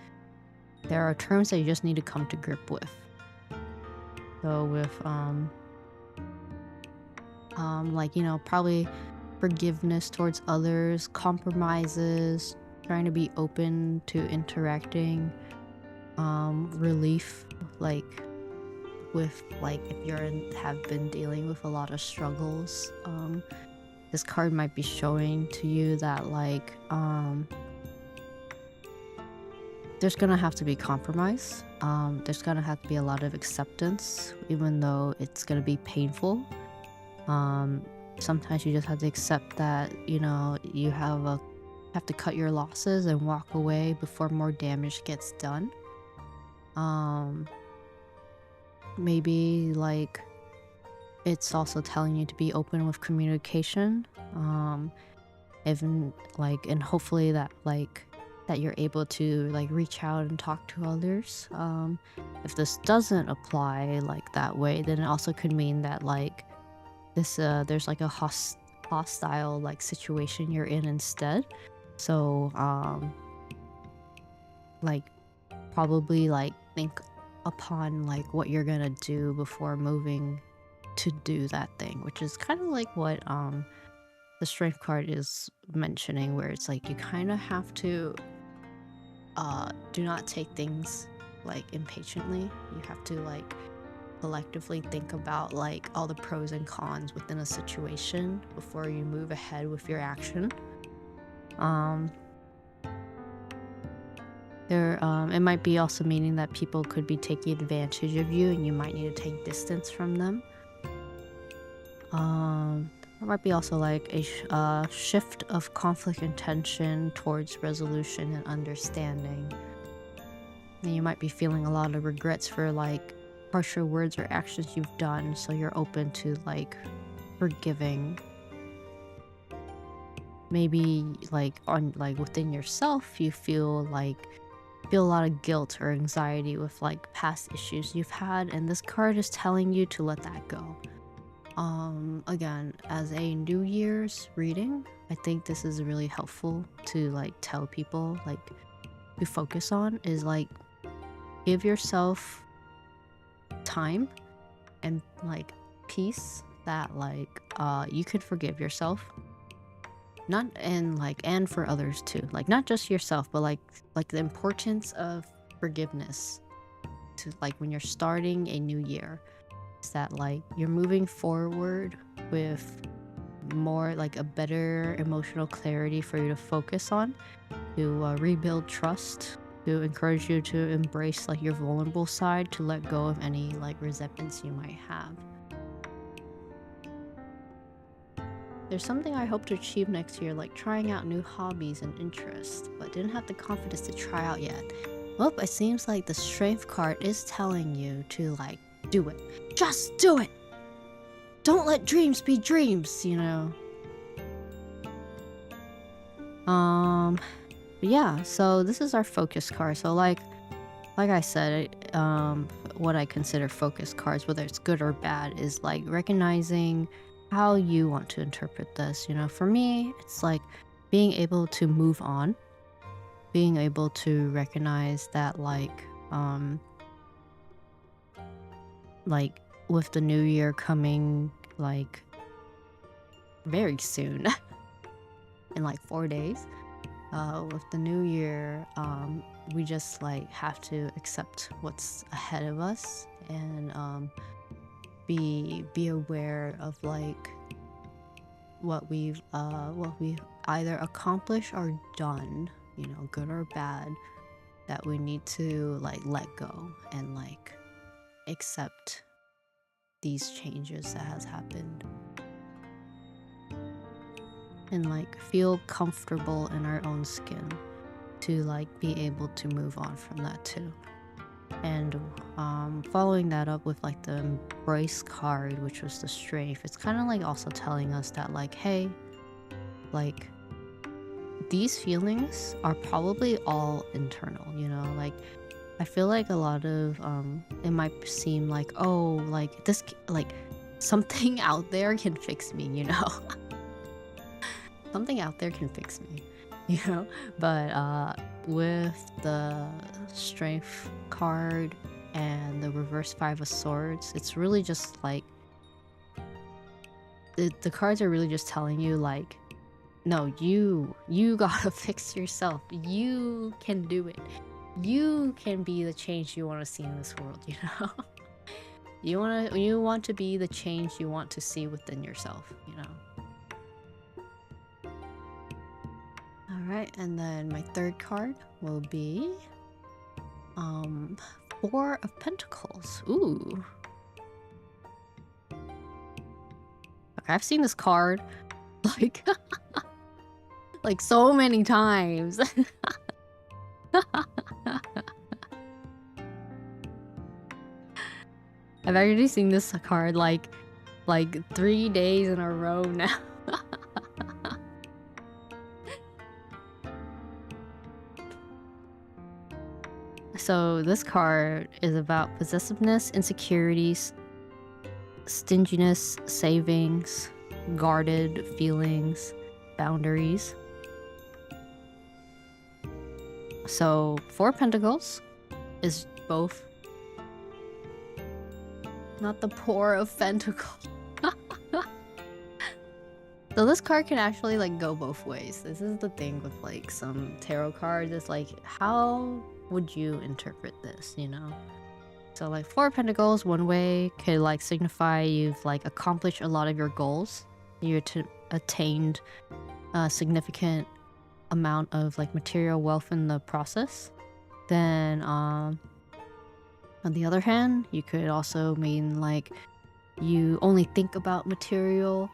Speaker 1: There are terms that you just need to come to grip with. So with like, you know, probably forgiveness towards others, compromises, trying to be open to interacting, relief, like with like if have been dealing with a lot of struggles. This card might be showing to you that like there's gonna have to be compromise. There's gonna have to be a lot of acceptance, even though it's gonna be painful. Sometimes you just have to accept that, you know, you have to cut your losses and walk away before more damage gets done. Maybe like it's also telling you to be open with communication, even like, and hopefully that like that you're able to like reach out and talk to others. If this doesn't apply like that way, then it also could mean that like this there's like a hostile like situation you're in instead. So like probably like think upon like what you're gonna do before moving to do that thing, which is kind of like what the strength card is mentioning, where it's like you kind of have to do not take things like impatiently. You have to like collectively think about like all the pros and cons within a situation before you move ahead with your action. It might be also meaning that people could be taking advantage of you and you might need to take distance from them. There might be also like a shift of conflict and tension towards resolution and understanding. And you might be feeling a lot of regrets for like harsher words or actions you've done, so you're open to like forgiving. Maybe like on like within yourself you feel a lot of guilt or anxiety with like past issues you've had, and this card is telling you to let that go. Again, as a New Year's reading, I think this is really helpful to like tell people like to focus on is like give yourself time and like peace that like you could forgive yourself, not and for others too, like not just yourself, but like the importance of forgiveness to like when you're starting a new year, is that like you're moving forward with more like a better emotional clarity for you to focus on, to rebuild trust, to encourage you to embrace like your vulnerable side, to let go of any like resentments you might have. There's something I hope to achieve next year, like trying out new hobbies and interests, but didn't have the confidence to try out yet. Well, it seems like the strength card is telling you to like do it. Just do it! Don't let dreams be dreams, you know? But yeah, so this is our focus card. So like I said, what I consider focus cards, whether it's good or bad, is like recognizing how you want to interpret this. You know, for me, it's like being able to move on, being able to recognize that like with the new year coming like very soon in like 4 days, with the new year, we just like have to accept what's ahead of us and be aware of like what we've either accomplished or done, you know, good or bad, that we need to like let go and like accept these changes that has happened and like feel comfortable in our own skin to like be able to move on from that too. And following that up with like the embrace card, which was the strength, it's kind of like also telling us that like, hey, like these feelings are probably all internal, you know, like I feel like a lot of it might seem like, oh, like this like something out there can fix me, you know. Something out there can fix me, you know. But with the strength card and the reverse 5 of swords, it's really just like the cards are really just telling you like, no, you gotta fix yourself. You can do it. You can be the change you want to see in this world, you know. You want to be the change you want to see within yourself, you know. Alright, and then my third card will be 4 of Pentacles. Ooh. Okay, I've seen this card like like so many times. I've already seen this card like 3 days in a row now. So this card is about possessiveness, insecurities, stinginess, savings, guarded feelings, boundaries. So 4 Pentacles is both. Not the poor of Pentacles. So this card can actually like go both ways. This is the thing with like some tarot cards. It's like, how would you interpret this, you know? So like 4 Pentacles one way could like signify you've like accomplished a lot of your goals. You attained a significant amount of like material wealth in the process. Then on the other hand, you could also mean like you only think about material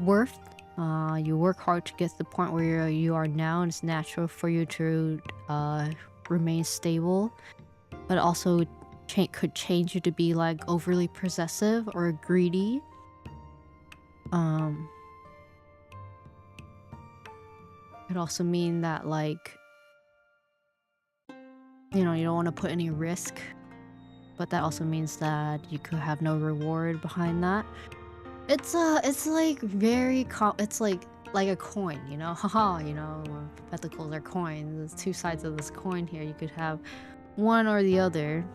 Speaker 1: worth. You work hard to get to the point where you are now, and it's natural for you to remain stable, but also could change you to be like overly possessive or greedy. Could also mean that like, you know, you don't want to put any risk, but that also means that you could have no reward behind that. It's like very it's like a coin, you know. Haha, you know, Pentacles are coins. There's 2 sides of this coin here. You could have one or the other.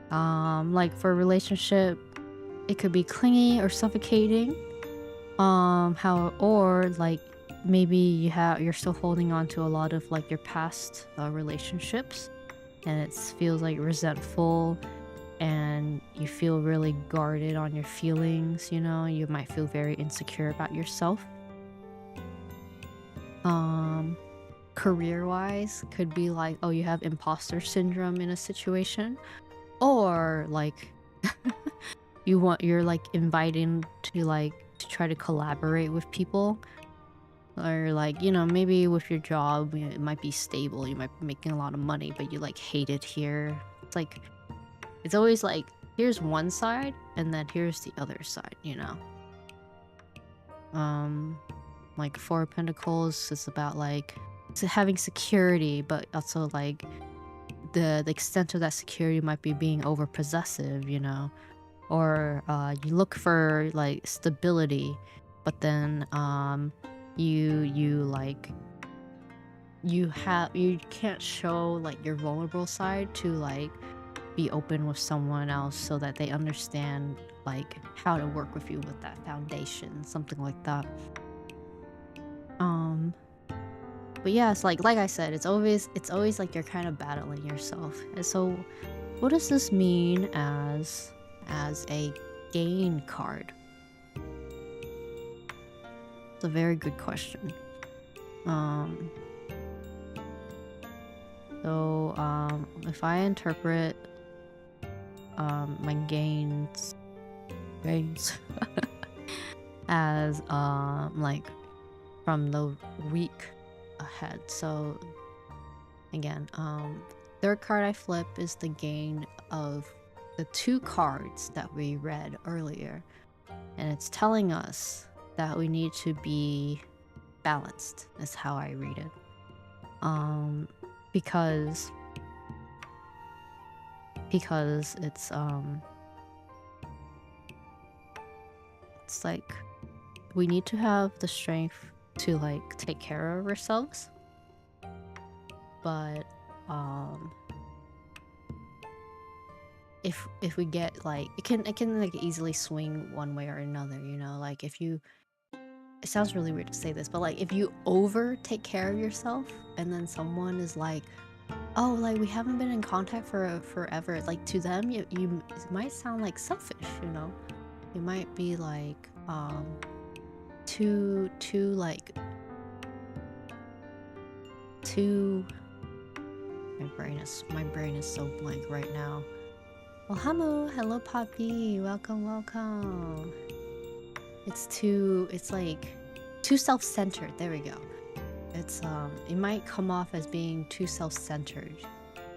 Speaker 1: Like for a relationship, it could be clingy or suffocating. Or like maybe you're still holding on to a lot of like your past relationships, and it feels like resentful, and you feel really guarded on your feelings, you know. You might feel very insecure about yourself. Career-wise, could be like, oh, you have imposter syndrome in a situation, or like you're like inviting to try to collaborate with people, or like, you know, maybe with your job, it might be stable, you might be making a lot of money, but you like hate it here. It's like, it's always like, here's one like Four of Pentacles is about like having security, but also like the extent of that security might be being over possessive, you know, or you look for like stability, but then you like you can't show like your vulnerable side to like be open with someone else so that they understand like how to work with you with that foundation, something like that. But yeah, it's like I said, it's always like you're kind of battling yourself. And so what does this mean as a gain card? It's a very good question. So if I interpret my gains as like from the week ahead. So again, third card I flip is the gain of the two cards that we read earlier, and it's telling us that we need to be balanced, is how I read it. Because it's like we need to have the strength to like take care of ourselves, but if we get like it can like easily swing one way or another, you know, like if you, it sounds really weird to say this, but like if you over take care of yourself and then someone is like, oh, like we haven't been in contact for forever, like to them you it might sound like selfish, you know. It might be like too like too my brain is so blank right now. Well, hello Poppy, welcome. It's like too self-centered. There we go. It's it might come off as being too self-centered,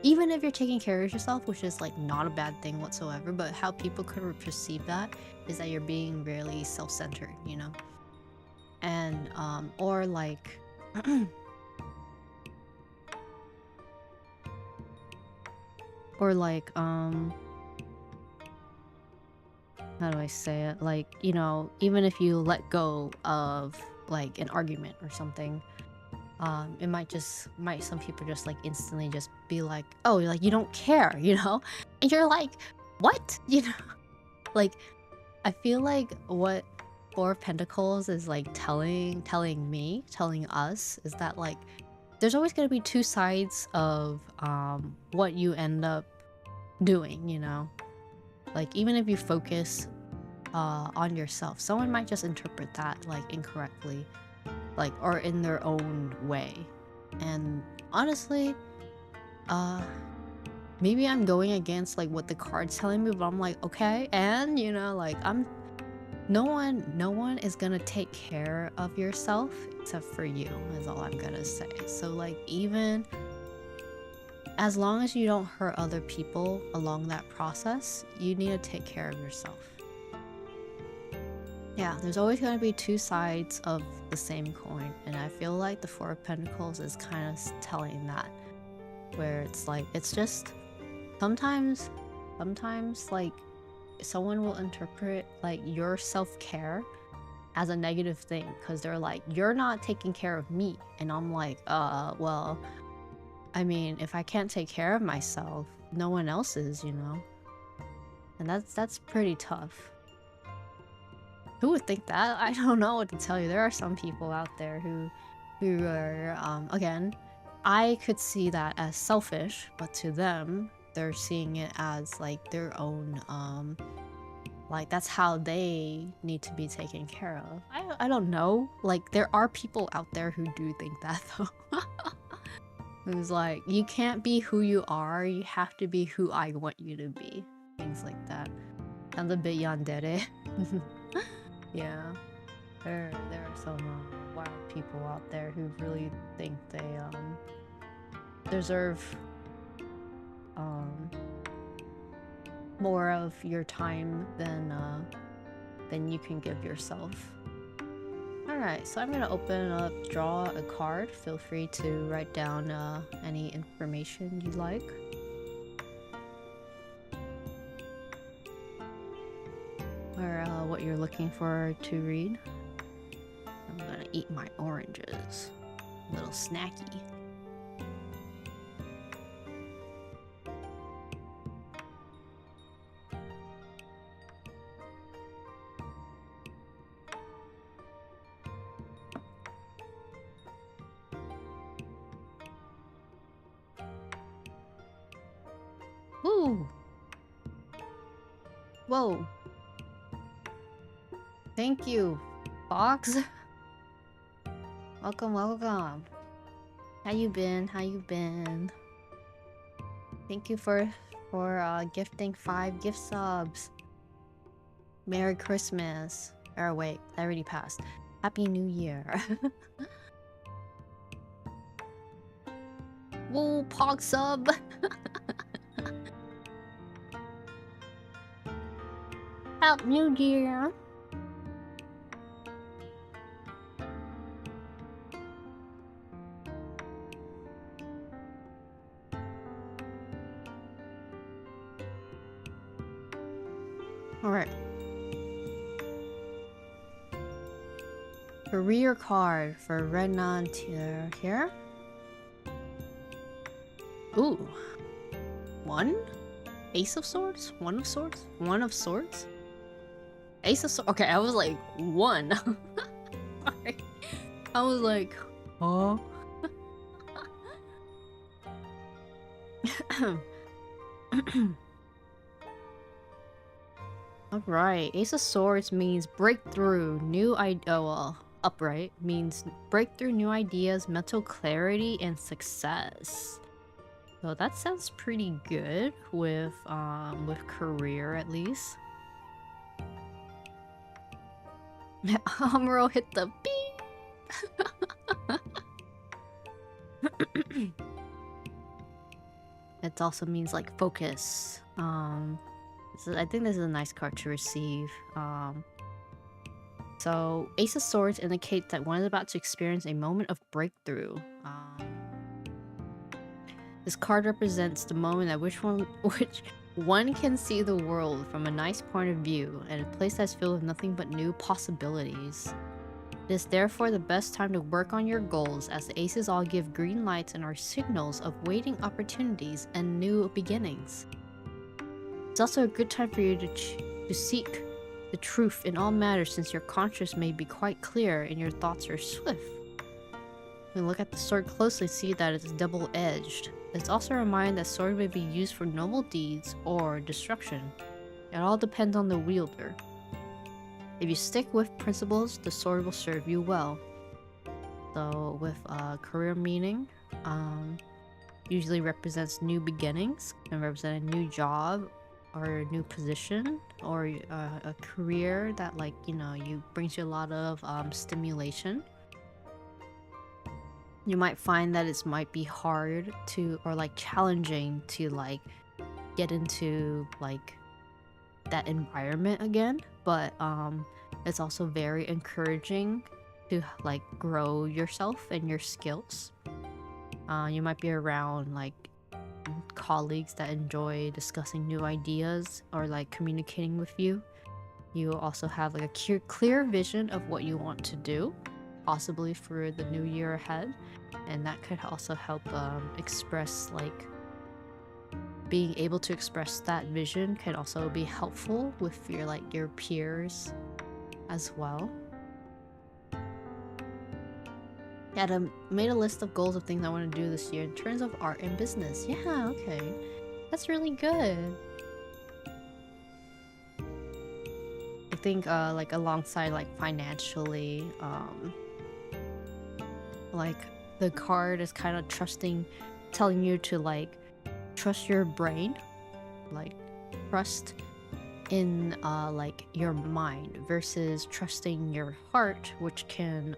Speaker 1: even if you're taking care of yourself, which is like not a bad thing whatsoever, but how people could perceive that is that you're being really self-centered, you know. And or like or like how do I say it? Like, you know, even if you let go of like an argument or something, it might some people just like instantly just be like, oh, like you don't care, you know? And you're like, what? You know? Like, I feel like what Four of Pentacles is like telling us is that like there's always gonna be two sides of what you end up doing, you know? Like even if you focus on yourself, someone might just interpret that like incorrectly, like or in their own way. And honestly, maybe I'm going against like what the card's telling me, but I'm like, okay, and you know, like no one is gonna take care of yourself except for you, is all I'm gonna say. So like even as long as you don't hurt other people along that process, you need to take care of yourself. Yeah, there's always going to be two sides of the same coin, and I feel like the Four of Pentacles is kind of telling that, where it's like, it's just sometimes like someone will interpret like your self-care as a negative thing because they're like, you're not taking care of me, and I'm like, well, I mean, if I can't take care of myself, no one else is, you know? And that's pretty tough. Who would think that? I don't know what to tell you. There are some people out there who are, again, I could see that as selfish, but to them, they're seeing it as like their own, like that's how they need to be taken care of. I don't know. Like there are people out there who do think that though. Who's like, you can't be who you are, you have to be who I want you to be. Things like that. Sounds a bit yandere. Yeah. There are some wild people out there who really think they deserve more of your time than you can give yourself. Alright, so I'm gonna open up, draw a card. Feel free to write down any information you like. Or what you're looking for to read. I'm gonna eat my oranges. A little snacky. Woo! Whoa! Thank you, Fox. Welcome, welcome. How you been? How you been? Thank you for gifting 5 gift subs. Merry Christmas. Or wait, that already passed. Happy New Year. Woo, Pog sub. Happy New Year. Alright. Career card for Renan tier here. Ooh. 1? Ace of Swords? 1 of Swords? 1 of Swords? Ace of Swords? Okay, I was like, 1. Sorry. I was like, huh? Alright, Ace of Swords means breakthrough, new well, upright means breakthrough, new ideas, mental clarity, and success. So that sounds pretty good with career at least. Amuro hit the beep. It also means like focus. So I think this is a nice card to receive. So Ace of Swords indicates that one is about to experience a moment of breakthrough. This card represents the moment at which one can see the world from a nice point of view and a place that's filled with nothing but new possibilities. It is therefore the best time to work on your goals, as the aces all give green lights and are signals of waiting opportunities and new beginnings. It's also a good time for you to seek the truth in all matters, since your conscience may be quite clear and your thoughts are swift. When you look at the sword closely, see that it's double-edged. It's also a reminder that sword may be used for noble deeds or destruction. It all depends on the wielder. If you stick with principles, the sword will serve you well. So with career meaning, usually represents new beginnings, can represent a new job or a new position, or a career that, like, you know, brings you a lot of stimulation. You might find that it might be hard to, or like challenging to like get into like that environment again, but it's also very encouraging to like grow yourself and your skills. You might be around like colleagues that enjoy discussing new ideas or like communicating with you. You also have like a clear vision of what you want to do, possibly for the new year ahead, and that could also help express, like, being able to express that vision could also be helpful with your peers as well. Yeah, I made a list of goals of things I want to do this year in terms of art and business. Yeah, okay. That's really good. I think like alongside like financially, like the card is kind of telling you to like trust your brain, like trust in like your mind versus trusting your heart, which can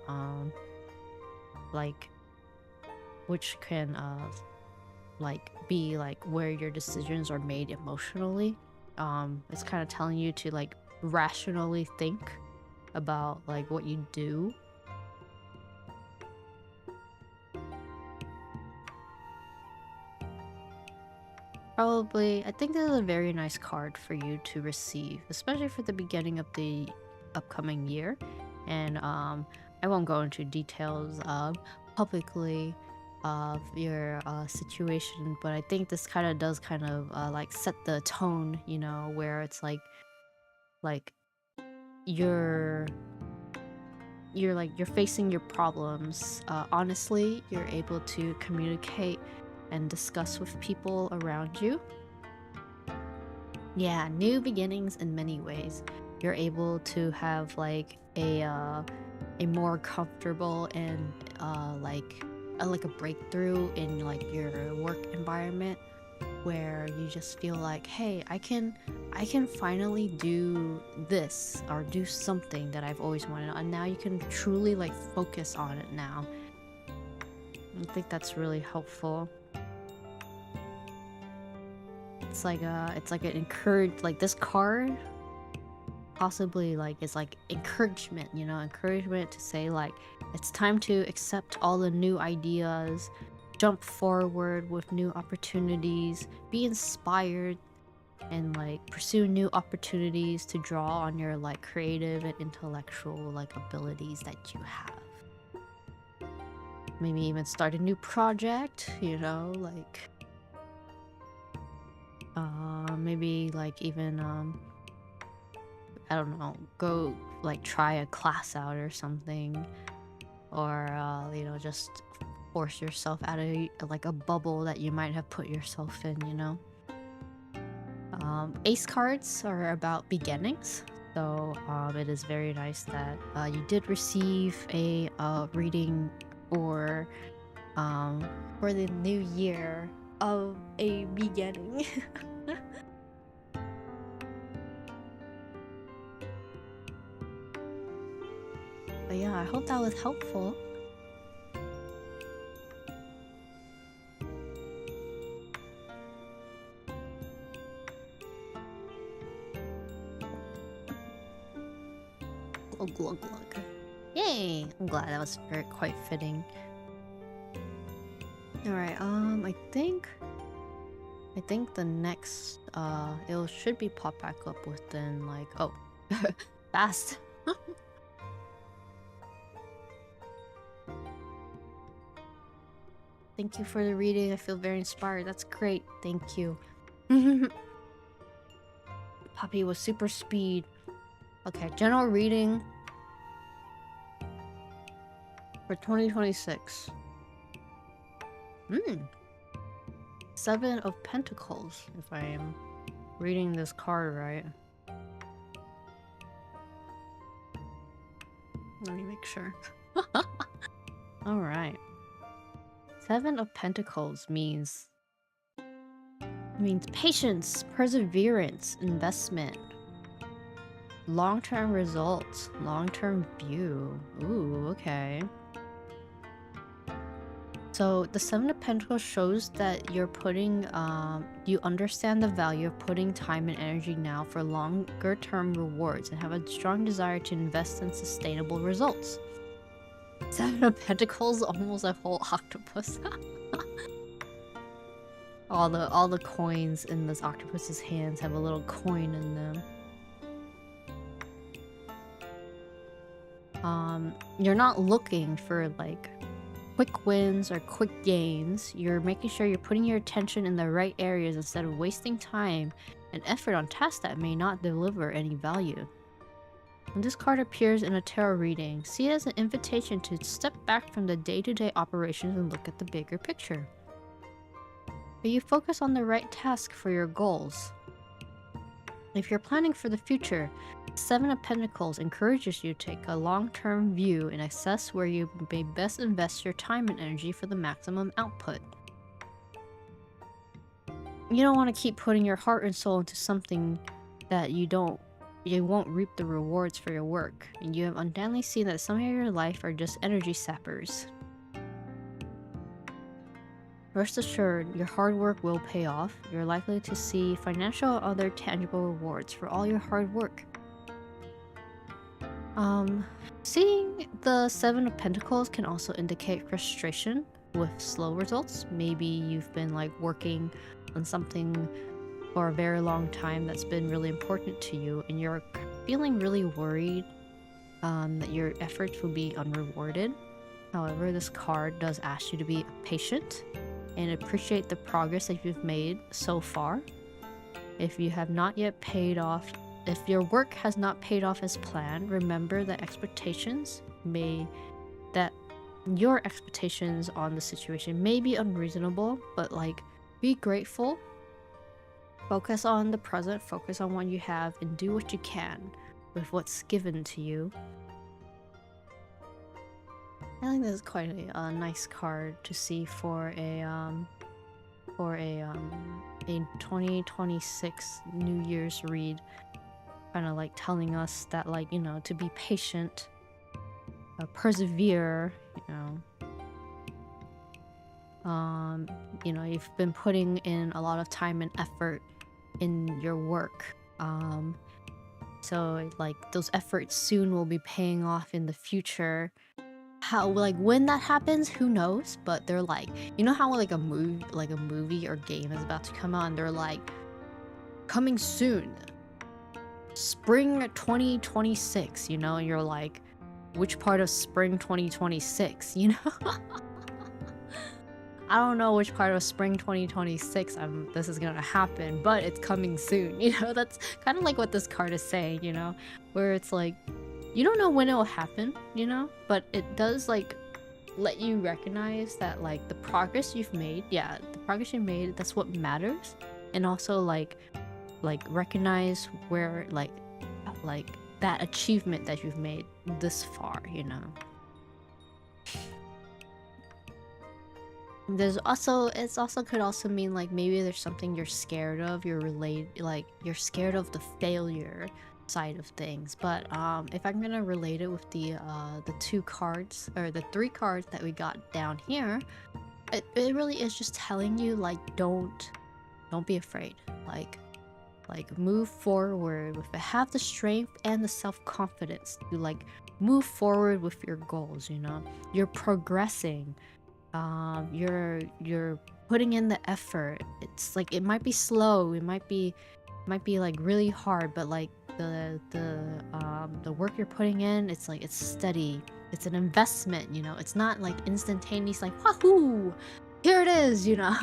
Speaker 1: be like where your decisions are made emotionally. It's kind of telling you to like rationally think about like what you do Probably, I think this is a very nice card for you to receive, especially for the beginning of the upcoming year. And I won't go into details publicly of your situation, but I think this kind of does kind of like set the tone, you know, where it's like you're you're facing your problems honestly. You're able to communicate and discuss with people around you. Yeah, new beginnings in many ways. You're able to have like a more comfortable and like a breakthrough in like your work environment, where you just feel like, hey, I can finally do this or do something that I've always wanted, and now you can truly like focus on it now. I think that's really helpful. It's like an like this card possibly like is like encouragement, you know, encouragement to say like it's time to accept all the new ideas, jump forward with new opportunities, be inspired, and like pursue new opportunities to draw on your like creative and intellectual like abilities that you have. Maybe even start a new project, you know, like maybe like even I don't know, go like try a class out or something, or you know, just force yourself out of like a bubble that you might have put yourself in, you know. Ace cards are about beginnings, so it is very nice that you did receive a reading for the new year of a beginning. But yeah, I hope that was helpful. Glug glug glug. Yay! I'm glad that was quite fitting. Alright, I think the next it should be popped back up within like, oh, fast. Thank you for the reading. I feel very inspired. That's great. Thank you. Puppy with super speed. Okay, general reading for 2026. Seven of Pentacles, if I am reading this card right. Let me make sure. Alright. Seven of Pentacles means patience, perseverance, investment, long-term results, long-term view. Ooh, okay. So the Seven of Pentacles shows that you're putting, you understand the value of putting time and energy now for longer-term rewards and have a strong desire to invest in sustainable results. Seven of Pentacles, almost a whole octopus. all the coins in this octopus's hands have a little coin in them. You're not looking for like quick wins or quick gains. You're making sure you're putting your attention in the right areas instead of wasting time and effort on tasks that may not deliver any value. When this card appears in a tarot reading, see it as an invitation to step back from the day-to-day operations and look at the bigger picture. But you focus on the right task for your goals. If you're planning for the future, Seven of Pentacles encourages you to take a long-term view and assess where you may best invest your time and energy for the maximum output. You don't want to keep putting your heart and soul into something that you won't reap the rewards for your work, and you have undoubtedly seen that some of your life are just energy sappers. Rest assured, your hard work will pay off. You're likely to see financial or other tangible rewards for all your hard work. Seeing the Seven of Pentacles can also indicate frustration with slow results. Maybe you've been like working on something for a very long time that's been really important to you, and you're feeling really worried that your efforts will be unrewarded. However, this card does ask you to be patient and appreciate the progress that you've made so far. If you have not yet paid off, if your work has not paid off as planned, remember that your expectations on the situation may be unreasonable, but like, be grateful. Focus on the present, focus on what you have, and do what you can with what's given to you. I think this is quite a nice card to see for a 2026 New Year's read. Kind of like telling us that, like, you know, to be patient, persevere, you know, you've been putting in a lot of time and effort in your work. So like those efforts soon will be paying off in the future. How, like, when that happens, who knows? But they're like, you know how like a movie or game is about to come out, and they're like, coming soon, spring 2026, you know, and you're like, which part of spring 2026, you know? I don't know which part of spring 2026 this is gonna happen, but it's coming soon, you know? That's kind of like what this card is saying, you know? Where it's like, you don't know when it will happen, you know? But it does, like, let you recognize that, like, the progress you've made, that's what matters. And also, like recognize where, like, that achievement that you've made this far, you know? It also could also mean, like, maybe there's something you're scared of, you're scared of the failure side of things. But if I'm gonna relate it with the 2 cards, or the 3 cards that we got down here, it really is just telling you, like, don't be afraid, like move forward with it. Have the strength and the self-confidence to, like, move forward with your goals, you know? You're progressing, you're putting in the effort. It's like, it might be slow, it might be like really hard, but like the work you're putting in, it's like, it's steady, it's an investment, you know? It's not like instantaneous, like, wahoo, here it is, you know?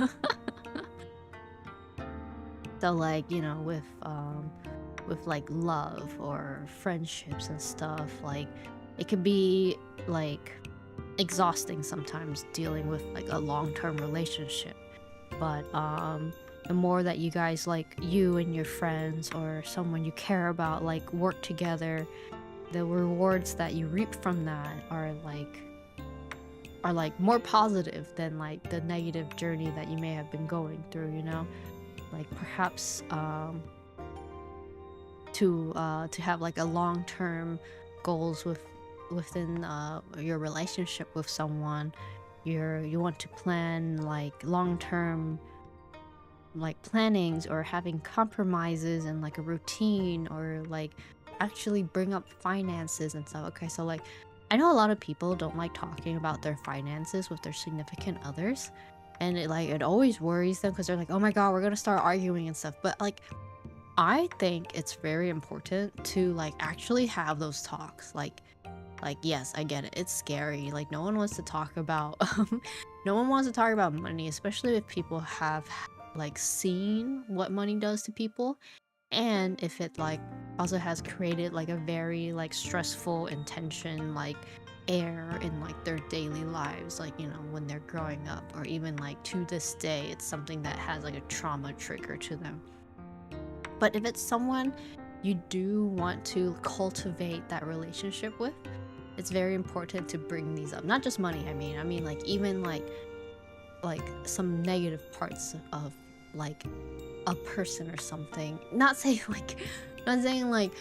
Speaker 1: So, like, you know, with like love or friendships and stuff, like, it can be like exhausting sometimes dealing with like a long-term relationship. But the more that you guys, like, you and your friends or someone you care about, like, work together, the rewards that you reap from that are like more positive than like the negative journey that you may have been going through, you know? Like, perhaps to have like a long-term goals within your relationship with someone, you want to plan like long-term, like, plannings, or having compromises and like a routine, or like actually bring up finances and stuff. Okay, so like, I know a lot of people don't like talking about their finances with their significant others, and it always worries them, because they're like, oh my god, we're gonna start arguing and stuff. But like, I think it's very important to like actually have those talks. Like, yes, I get it, it's scary, like, no one wants to talk about no one wants to talk about money, especially if people have like seen what money does to people, and if it like also has created like a very like stressful intention, like, air in like their daily lives, like, you know, when they're growing up, or even like to this day, it's something that has like a trauma trigger to them. But if it's someone you do want to cultivate that relationship with, it's very important to bring these up. Not just money, I mean like, even like some negative parts of like a person or something. Not saying like not saying like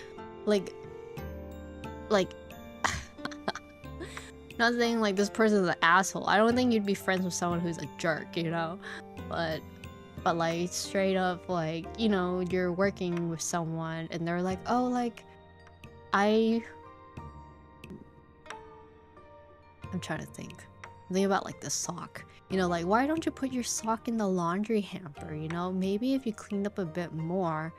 Speaker 1: this person's an asshole. I don't think you'd be friends with someone who's a jerk, you know? But like, straight up, like, you know, you're working with someone and they're like, oh, like, I'm trying to think. Think about like the sock. You know, like why don't you put your sock in the laundry hamper? You know, maybe if you cleaned up a bit more.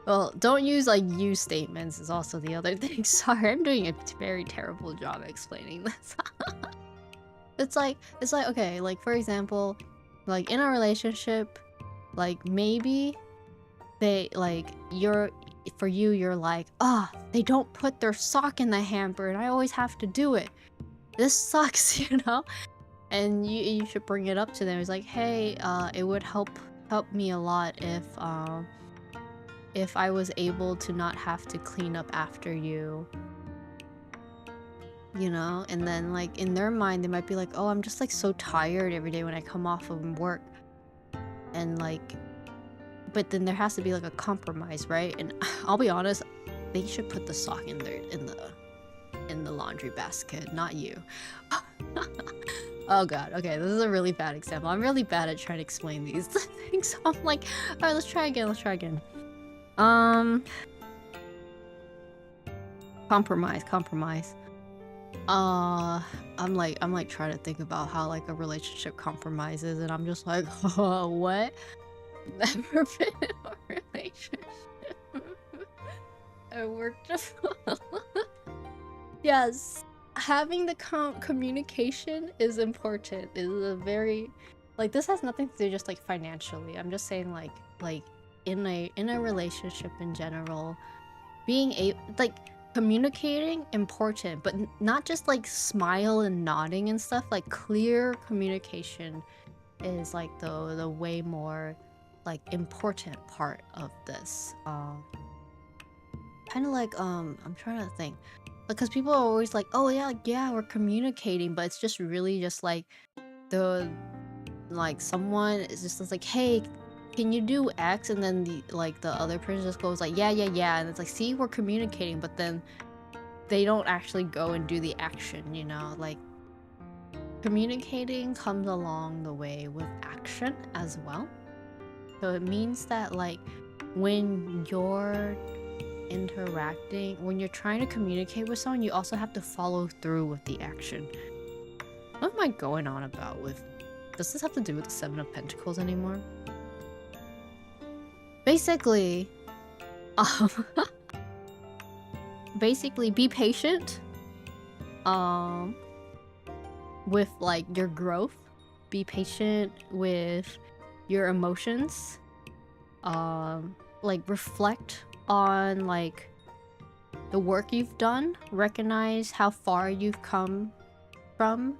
Speaker 1: Well, don't use like you statements is also the other thing. Sorry, I'm doing a very terrible job explaining this. It's like okay, like for example, like in a relationship, like maybe they like you're like, ah, they don't put their sock in the hamper and I always have to do it. This sucks, you know? And you should bring it up to them. It's like, hey, it would help me a lot if I was able to not have to clean up after you. You know? And then like in their mind they might be like, oh, I'm just like so tired every day when I come off of work. And like, but then there has to be like a compromise, right? And I'll be honest, they should put the sock in the laundry basket, not you. Oh god, okay, this is a really bad example. I'm really bad at trying to explain these things. So I'm like, alright, let's try again. Compromise. I'm like trying to think about how like a relationship compromises, and I'm just like, what? Never been in a relationship. I worked. Yes, having the communication is important. Is a very like this has nothing to do just like financially. I'm just saying like in a relationship in general, being like communicating important, but not just like smile and nodding and stuff. Like clear communication is like the way more like important part of this. Kind of like I'm trying to think, because people are always like, oh yeah, we're communicating, but it's just really just like the like someone is just like, hey, can you do X? And then the other person just goes like, yeah, and it's like, see, we're communicating, but then they don't actually go and do the action, you know? Like communicating comes along the way with action as well. So it means that like when you're interacting, when you're trying to communicate with someone, you also have to follow through with the action. What am I going on about with? Does this have to do with the Seven of Pentacles anymore? Basically, basically be patient with like your growth. Be patient with your emotions. Like reflect on like the work you've done, recognize how far you've come from,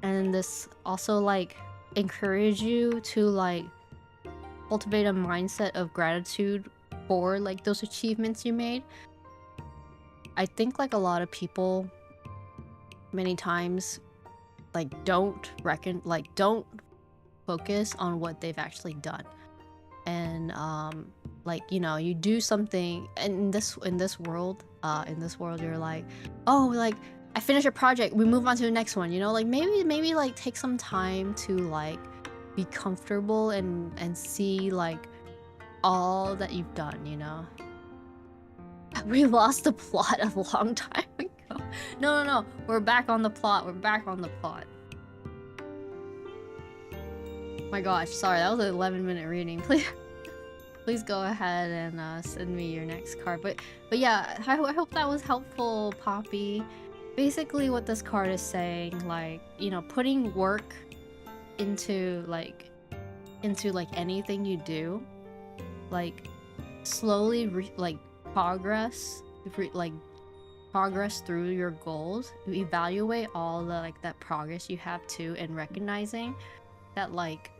Speaker 1: and this also like encourage you to like cultivate a mindset of gratitude for like those achievements you made. I think like a lot of people many times like don't focus on what they've actually done. And like, you know, you do something, and in this world you're like, oh, like I finished a project, we move on to the next one, you know? Like maybe like take some time to like be comfortable and see like all that you've done, you know? We lost the plot a long time ago. No, we're back on the plot. My gosh, sorry, that was an 11-minute reading. Please go ahead and send me your next card. But yeah, I hope that was helpful, Poppy. Basically what this card is saying, like, you know, putting work into like anything you do, like slowly progress through your goals. You evaluate all the like that progress you have too, and recognizing that like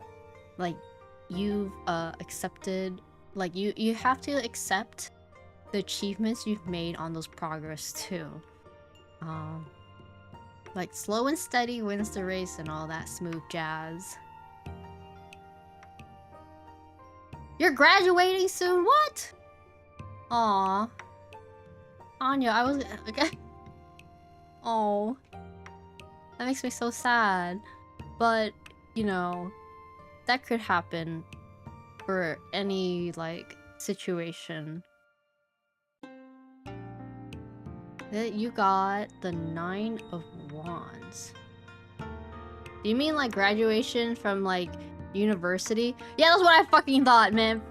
Speaker 1: you've accepted, like you have to accept the achievements you've made on those progress too. Like slow and steady wins the race and all that smooth jazz. You're graduating soon? What? Aw. Anya, I was okay. Oh, that makes me so sad. But you know, that could happen for any like situation. You got the 9 of Wands. Do you mean like graduation from like university? Yeah, that's what I fucking thought, man.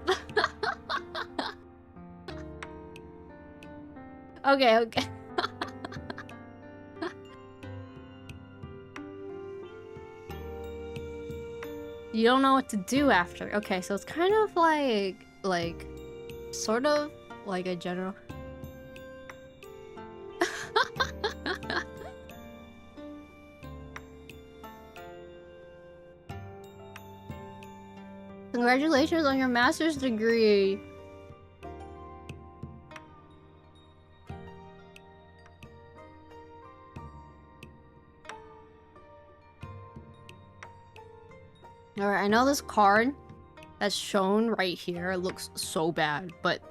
Speaker 1: Okay. You don't know what to do after. Okay, so it's kind of like sort of like a general. Congratulations on your master's degree. Alright, I know this card that's shown right here looks so bad, but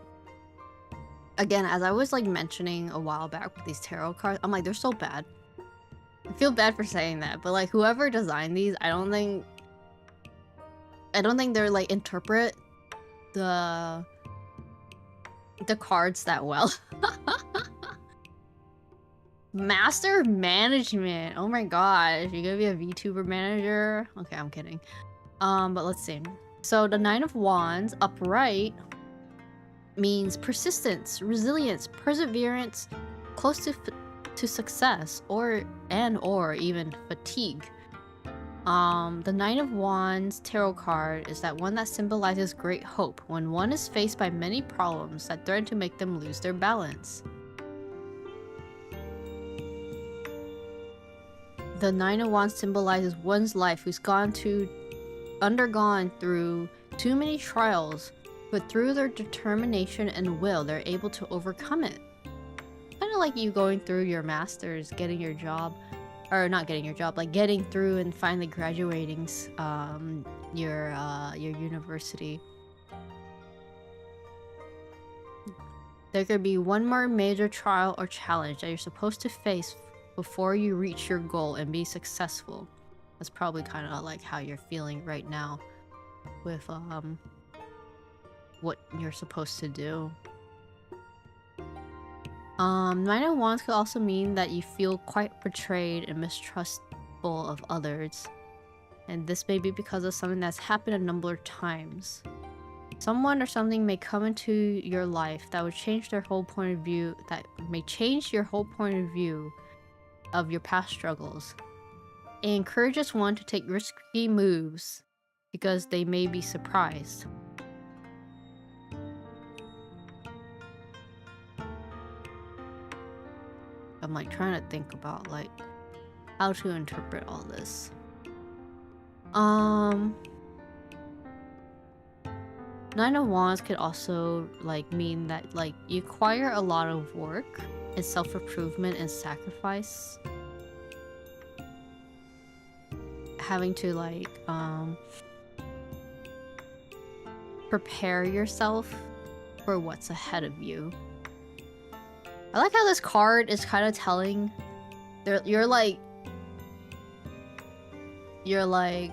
Speaker 1: again, as I was like mentioning a while back with these tarot cards, I'm like, they're so bad. I feel bad for saying that, but like whoever designed these, I don't think they're like interpret the cards that well. Master of Management. Oh my gosh, you're gonna be a VTuber manager? Okay, I'm kidding. But let's see. So the 9 of Wands upright means persistence, resilience, perseverance, close to success, or even fatigue. The 9 of Wands tarot card is that one that symbolizes great hope when one is faced by many problems that threaten to make them lose their balance. The 9 of Wands symbolizes one's life who's undergone through too many trials, but through their determination and will, they're able to overcome it. Kind of like you going through your master's, getting your job, or not getting your job, like getting through and finally graduating your university. There could be one more major trial or challenge that you're supposed to face before you reach your goal and be successful. That's probably kind of like how you're feeling right now with what you're supposed to do. 9 of Wands could also mean that you feel quite betrayed and mistrustful of others. And this may be because of something that's happened a number of times. Someone or something may come into your life that would change their whole point of view, that may change your whole point of view of your past struggles. It encourages one to take risky moves because they may be surprised. I'm like trying to think about like how to interpret all this. 9 of Wands could also like mean that like you require a lot of work and self-improvement and sacrifice. Having to like prepare yourself for what's ahead of you. I like how this card is kind of telling you're like you're like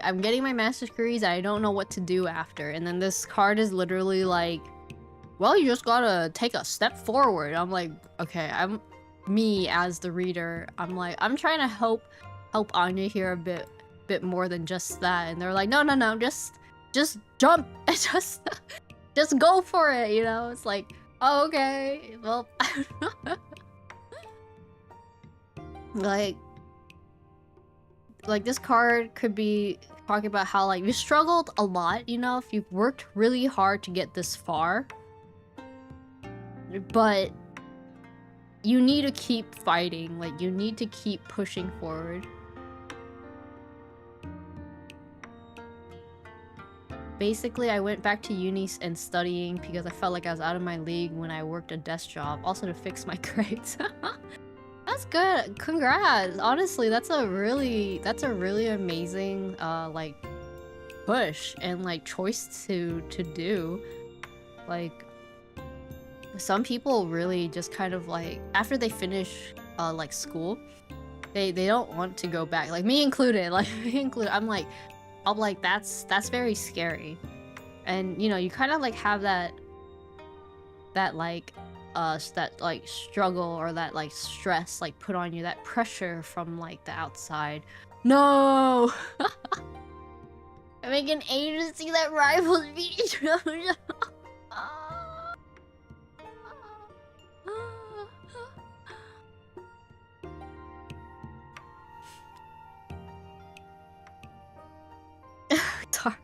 Speaker 1: I'm getting my master's degrees, I don't know what to do after. And then this card is literally like, well, you just gotta take a step forward. I'm like, okay, I'm me as the reader. I'm like, I'm trying to help Anya here a bit more than just that. And they're like, no, just jump and just go for it, you know? It's like, oh, okay, well, like this card could be talking about how like you struggled a lot, you know, if you've worked really hard to get this far, but you need to keep fighting, like you need to keep pushing forward. Basically, I went back to uni and studying because I felt like I was out of my league when I worked a desk job, also to fix my grades. That's good. Congrats. Honestly, that's a really amazing like push and like choice to do. Like some people really just kind of like after they finish like school, they don't want to go back. Like me included. I'm like that's very scary. And you know, you kind of like have that like that like struggle or that like stress like put on you, that pressure from like the outside. No. I make an agency that rivals me. Sorry.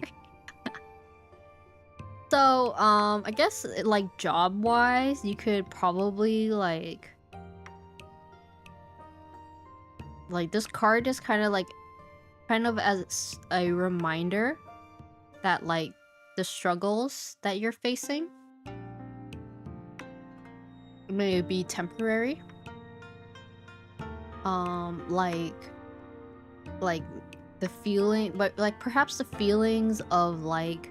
Speaker 1: So, I guess like job-wise, you could probably like this card is kind of as a reminder that like the struggles that you're facing may be temporary. Like the feeling, but like perhaps the feelings of like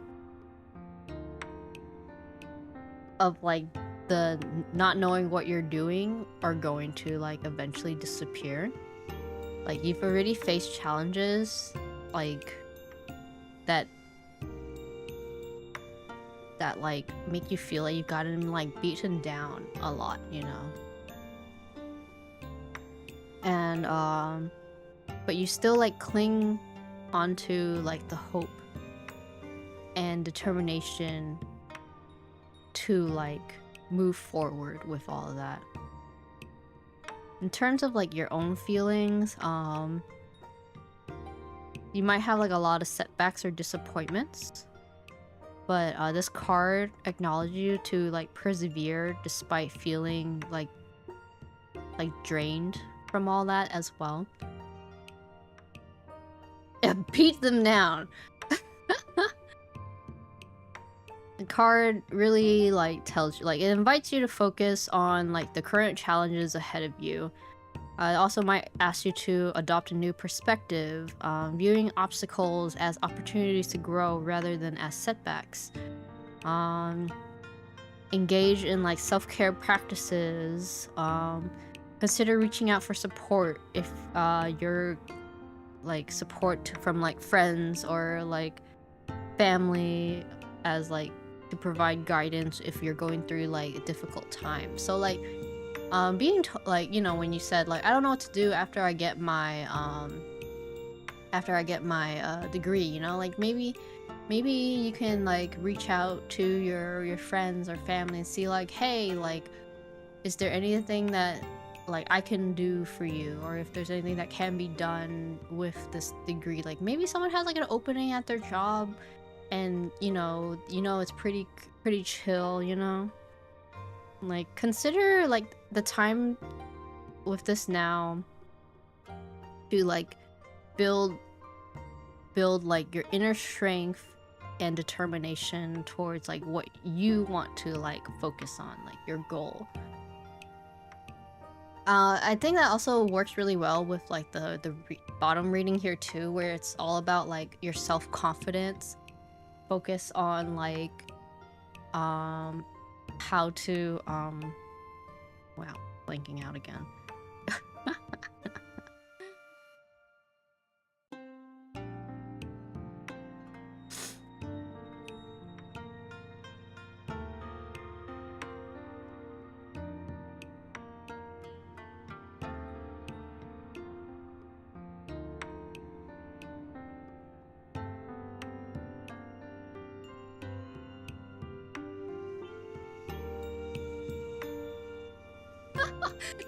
Speaker 1: the not knowing what you're doing are going to like eventually disappear. Like you've already faced challenges like that like make you feel like you've gotten like beaten down a lot, you know. And but you still like cling onto like the hope and determination to like move forward with all of that. In terms of like your own feelings, you might have like a lot of setbacks or disappointments, but this card acknowledges you to like persevere despite feeling like drained from all that as well. Yeah, beat them down. The card really like tells you, like it invites you to focus on like the current challenges ahead of you. It also might ask you to adopt a new perspective, viewing obstacles as opportunities to grow rather than as setbacks. Engage in like self-care practices. Consider reaching out for support if you're like support from like friends or like family, as like to provide guidance if you're going through like a difficult time. So like being like, you know, when you said like I don't know what to do after I get my degree, you know, like maybe you can like reach out to your friends or family and see like, hey, like is there anything that like I can do for you, or if there's anything that can be done with this degree. Like maybe someone has like an opening at their job and you know it's pretty chill, you know. Like consider like the time with this now to like build like your inner strength and determination towards like what you want to like focus on, like your goal. I think that also works really well with like the bottom reading here too, where it's all about like your self-confidence. Focus on like how to wow, blanking out again.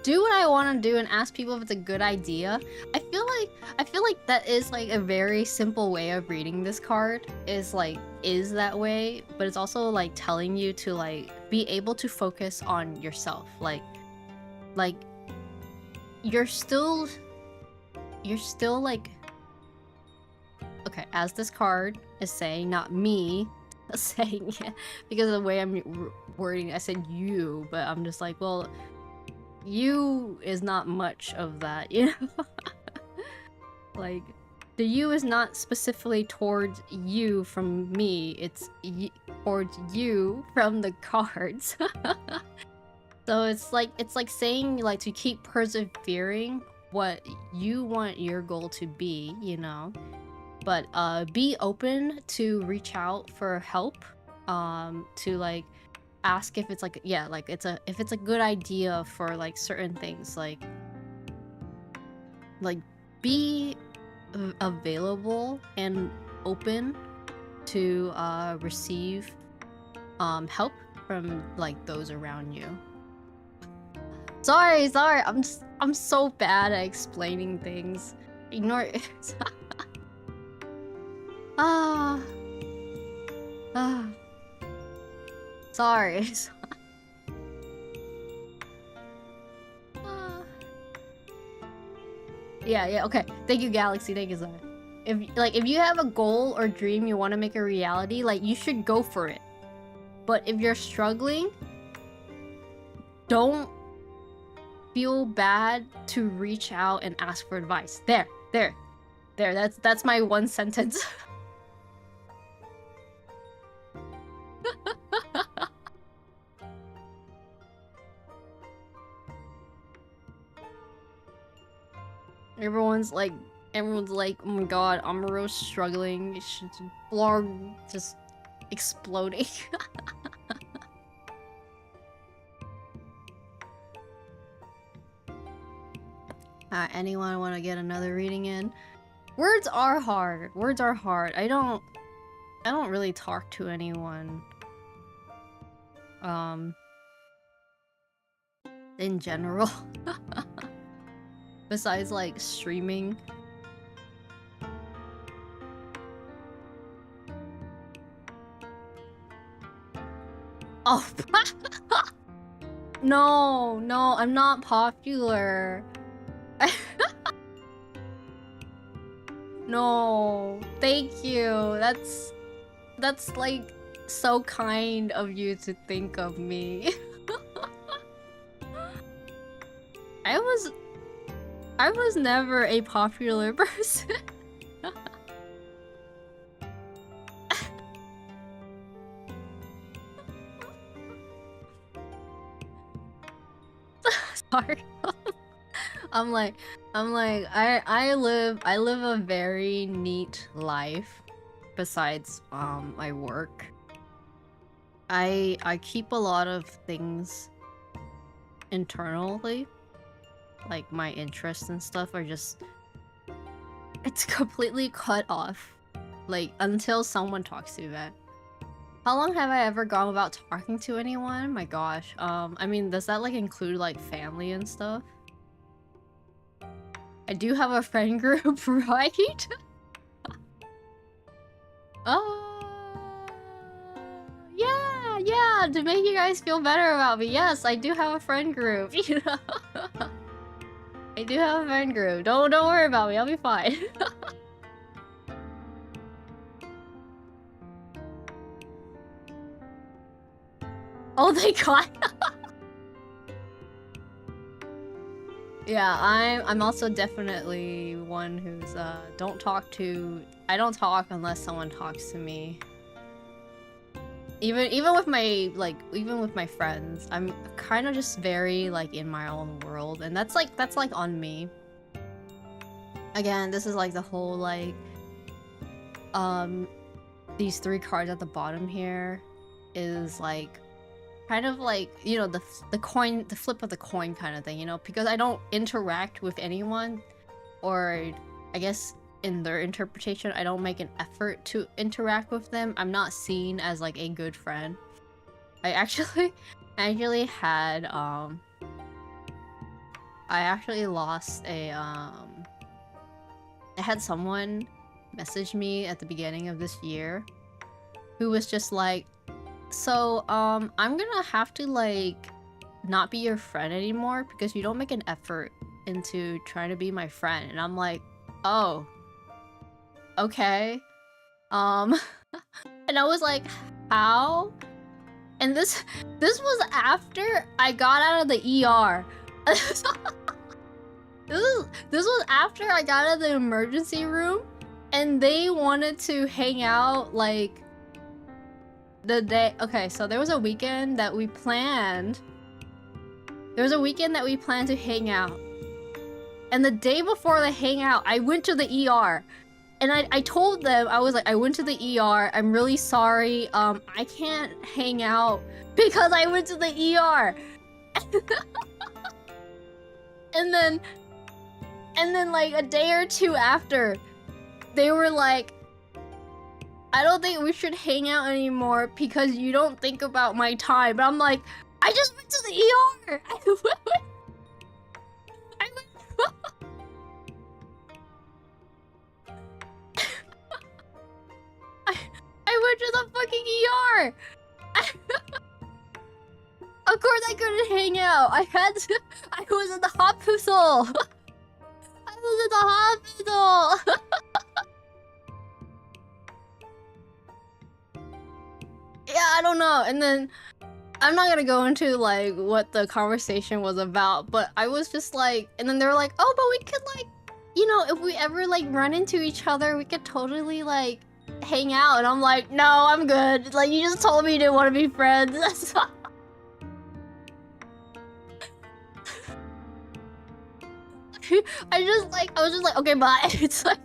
Speaker 1: Do what I want to do and ask people if it's a good idea. I feel like that is like a very simple way of reading this card, is that way, but it's also like telling you to like be able to focus on yourself. Like you're still like, okay, as this card is saying, not me saying it, because of the way I'm wording, I said you, but I'm just like, well, you is not much of that, you know? Like, the you is not specifically towards you from me, it's towards you from the cards. So it's like saying like to keep persevering what you want your goal to be, you know? but be open to reach out for help, to like ask if it's like, yeah, like if it's a good idea for like certain things, like be available and open to receive help from like those around you. Sorry, I'm so bad at explaining things. Ignore it. Sorry. Yeah, okay. Thank you, Galaxy. Thank you, Zara. If you have a goal or dream you want to make a reality, like, you should go for it. But if you're struggling, don't feel bad to reach out and ask for advice. There. That's my one sentence. Everyone's like, oh my god, Amuro's struggling. Blog just exploding. Anyone want to get another reading in? Words are hard. I don't really talk to anyone. In general. Besides like streaming. Oh. No, I'm not popular. No, thank you. That's like so kind of you to think of me. I was never a popular person. Sorry. I'm like I live a very neat life besides my work. I keep a lot of things internally. Like my interests and stuff are just, it's completely cut off. Like until someone talks to me about. How long have I ever gone without talking to anyone? My gosh. I mean, does that like include like family and stuff? I do have a friend group, right? Yeah, to make you guys feel better about me. Yes, I do have a friend group. You know? I do have a friend group. Don't worry about me. I'll be fine. Oh, thank God. Yeah, I'm also definitely one who's I don't talk unless someone talks to me. Even with my friends, I'm kind of just very like in my own world, and that's like on me. Again, this is like the whole like these 3 cards at the bottom here is like kind of like, you know, the flip of the coin kind of thing, you know, because I don't interact with anyone, or I guess in their interpretation, I don't make an effort to interact with them. I'm not seen as like a good friend. I actually had I actually lost a I had someone message me at the beginning of this year who was just like, so I'm gonna have to like not be your friend anymore because you don't make an effort into trying to be my friend. And I'm like, oh, okay. And I was like, how? And this was after I got out of the ER. This was after I got out of the emergency room, and they wanted to hang out like the day. Okay, so there was a weekend that we planned. To hang out. And the day before the hangout, I went to the ER. and I told them, I was like, I went to the ER. I'm really sorry. I can't hang out because I went to the ER. and then like a day or two after, they were like, I don't think we should hang out anymore because you don't think about my time. But I'm like, I just went to the ER. I went to the fucking ER. Of course I couldn't hang out. I was in the hospital. I was in the hospital. Yeah, I don't know. And then I'm not gonna go into like what the conversation was about, but I was just like, and then they were like, oh, but we could like, you know, if we ever like run into each other, we could totally like hang out. And I'm like, no, I'm good. Like, you just told me you didn't want to be friends. That's fine. I was just like, okay, bye. It's like,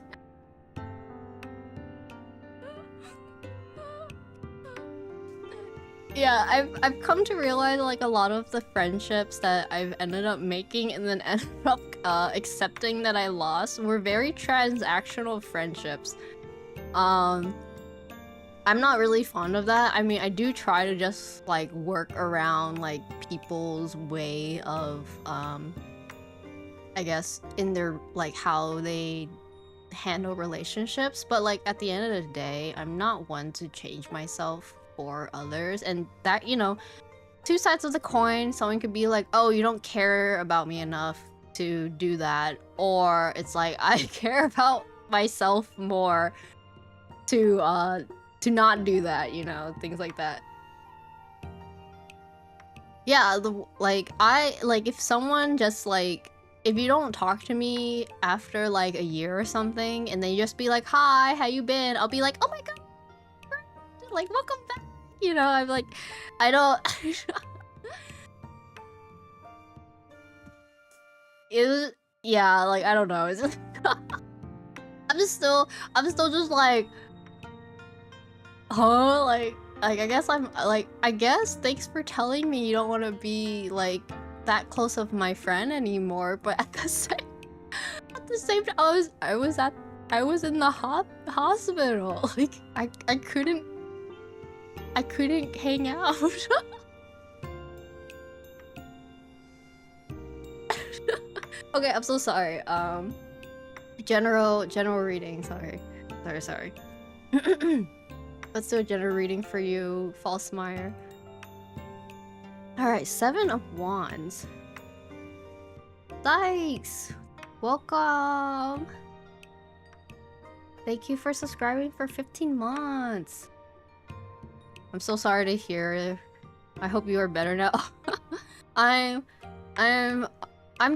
Speaker 1: yeah, I've come to realize like a lot of the friendships that I've ended up making and then ended up accepting that I lost were very transactional friendships. I'm not really fond of that. I mean, I do try to just like work around like people's way of I guess in their like how they handle relationships, but like at the end of the day, I'm not one to change myself for others, and that, you know, two sides of the coin. Someone could be like, oh, you don't care about me enough to do that, or it's like, I care about myself more to not do that, you know, things like that. Yeah, if someone just like, if you don't talk to me after like a year or something, and then you just be like, hi, how you been? I'll be like, oh my god, like, welcome back. You know, I'm like, I don't. It was, yeah, like, I don't know. It's just, I'm still just like, huh? Like I guess I'm like, I guess thanks for telling me you don't want to be like that close of my friend anymore. But at the same time, I was in the hospital. Like I couldn't hang out. Okay, I'm so sorry. General reading. Sorry. Let's do a general reading for you, Falsemeyer. All right, 7 of Wands. Thanks. Welcome. Thank you for subscribing for 15 months. I'm so sorry to hear. I hope you are better now. I'm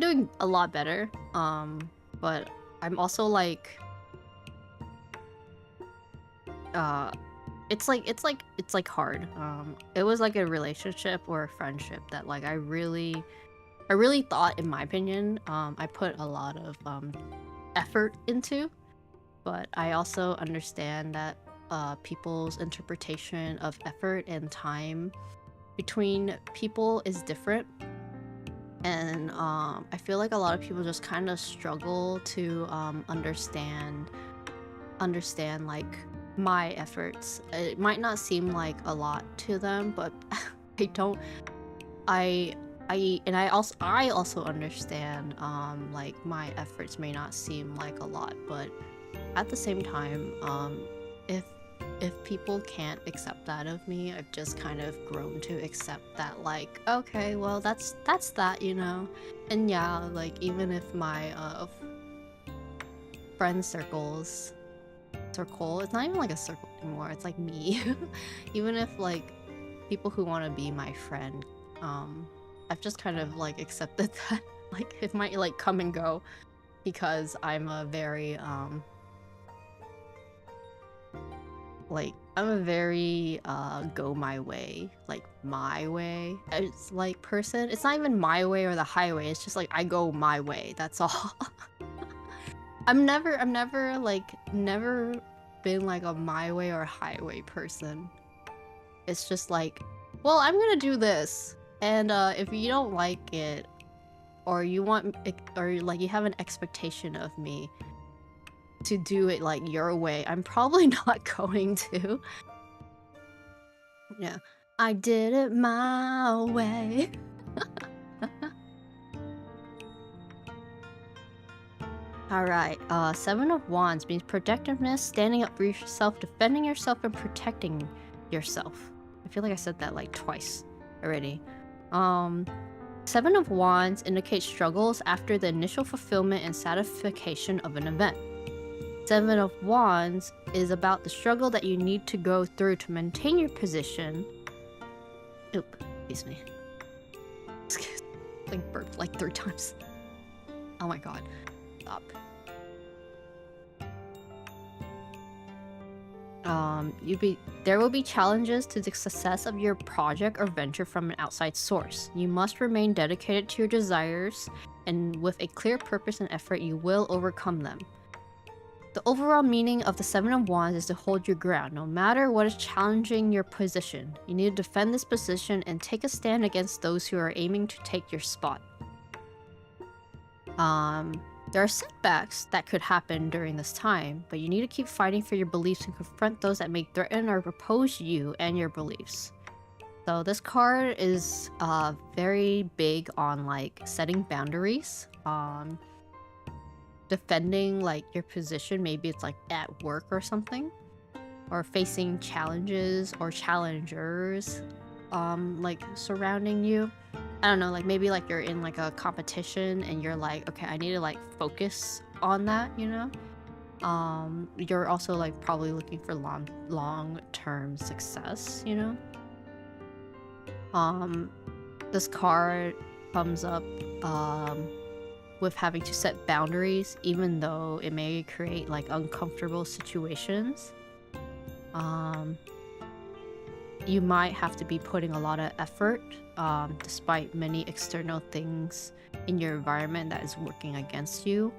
Speaker 1: doing a lot better. But I'm also like, it's like hard. It was like a relationship or a friendship that like I really thought, in my opinion, I put a lot of effort into, but I also understand that people's interpretation of effort and time between people is different, and I feel like a lot of people just kind of struggle to understand like my efforts. It might not seem like a lot to them, but I also understand like my efforts may not seem like a lot, but at the same time, if people can't accept that of me, I've just kind of grown to accept that, like, okay, well, that's that, you know. And yeah, like, even if my friend circle, it's not even like a circle anymore, it's like me. Even if like people who want to be my friend, I've just kind of like accepted that like it might like come and go, because I'm a very go my way, like my way, it's like person. It's not even my way or the highway, it's just like I go my way, that's all. I'm never like never been like a my way or highway person. It's just like, well, I'm gonna do this, and if you don't like it, or you want or like you have an expectation of me to do it like your way, I'm probably not going to. Yeah, I did it my way. All right. Seven of Wands means protectiveness, standing up for yourself, defending yourself, and protecting yourself. I feel like I said that like twice already. Seven of Wands indicates struggles after the initial fulfillment and satisfaction of an event. Seven of Wands is about the struggle that you need to go through to maintain your position. Oop, excuse me. Like burped like 3 times. Oh my god. Stop. There will be challenges to the success of your project or venture from an outside source. You must remain dedicated to your desires, and with a clear purpose and effort, you will overcome them. The overall meaning of the Seven of Wands is to hold your ground, no matter what is challenging your position. You need to defend this position and take a stand against those who are aiming to take your spot. There are setbacks that could happen during this time, but you need to keep fighting for your beliefs and confront those that may threaten or oppose you and your beliefs. So this card is very big on like setting boundaries, defending like your position. Maybe it's like at work or something, or facing challenges or challengers like surrounding you. I don't know, like maybe like you're in like a competition and you're like, okay, I need to like focus on that, you know? You're also like probably looking for long-term success, you know? This card comes up with having to set boundaries, even though it may create like uncomfortable situations. You might have to be putting a lot of effort despite many external things in your environment that is working against you.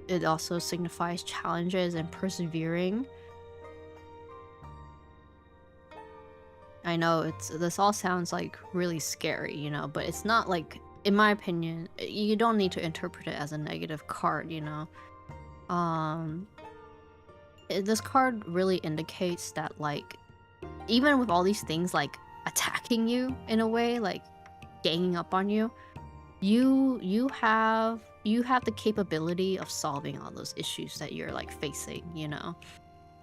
Speaker 1: It also signifies challenges and persevering. I know this all sounds like really scary, you know, but it's not like, in my opinion, you don't need to interpret it as a negative card, you know. This card really indicates that like even with all these things like attacking you in a way, like ganging up on you, you have the capability of solving all those issues that you're like facing, you know.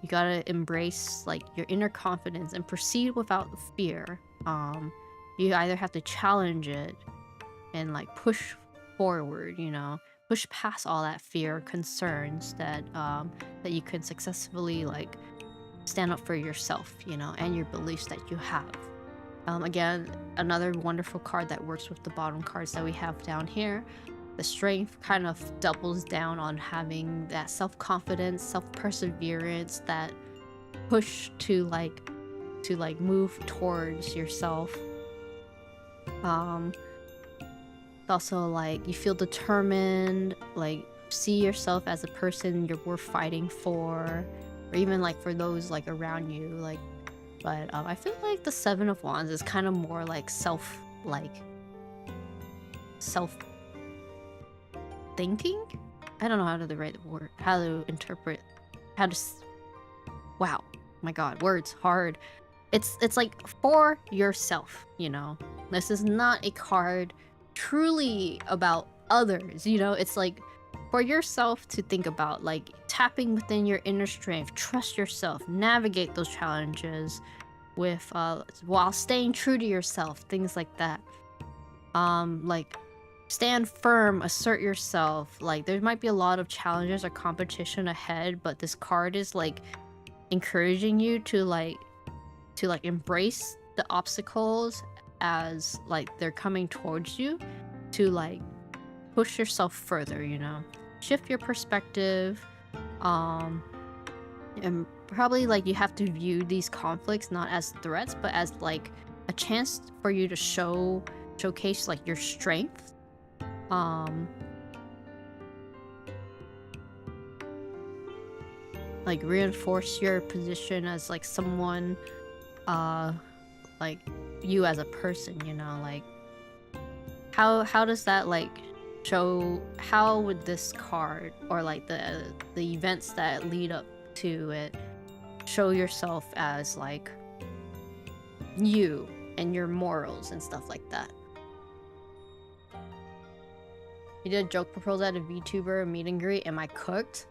Speaker 1: You gotta embrace like your inner confidence and proceed without fear. You either have to challenge it and like push forward, you know, push past all that fear, concerns that that you can successfully like stand up for yourself, you know, and your beliefs that you have. Again, another wonderful card that works with the bottom cards that we have down here. The strength kind of doubles down on having that self-confidence, self-perseverance, that push to move towards yourself. Also like you feel determined, like see yourself as a person you're worth fighting for, or even like for those like around you, like. But I feel like the Seven of Wands is kind of more like self thinking. I don't know how to the right word, how to interpret, how to. Wow, my God, words hard. It's like for yourself, you know. This is not a card truly about others, you know. It's like for yourself to think about, like tapping within your inner strength, trust yourself, navigate those challenges with while staying true to yourself, things like that. Like stand firm, assert yourself. Like there might be a lot of challenges or competition ahead, but this card is like encouraging you to embrace the obstacles as like they're coming towards you, to like push yourself further, you know, shift your perspective. And probably like you have to view these conflicts not as threats, but as like a chance for you to showcase like your strength, like reinforce your position as like someone, like you as a person, you know, like how does that like show, how would this card or like the events that lead up to it show yourself as like you and your morals and stuff like that? You did a joke proposal at a VTuber meet and greet. Am I cooked?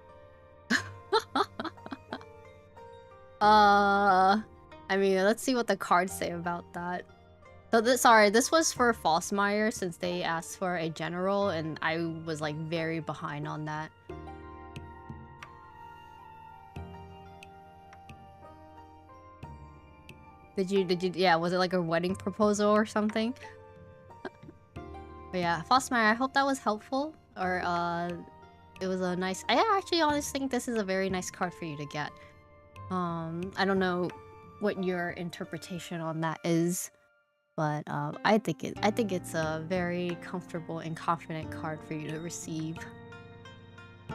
Speaker 1: I mean, let's see what the cards say about that. So sorry, this was for Falsemire since they asked for a general and I was like very behind on that. Did you, yeah, was it like a wedding proposal or something? But yeah, Falsemire, I hope that was helpful. Or, it was a nice... I actually honestly think this is a very nice card for you to get. I don't know what your interpretation on that is, but I think it's a very comfortable and confident card for you to receive.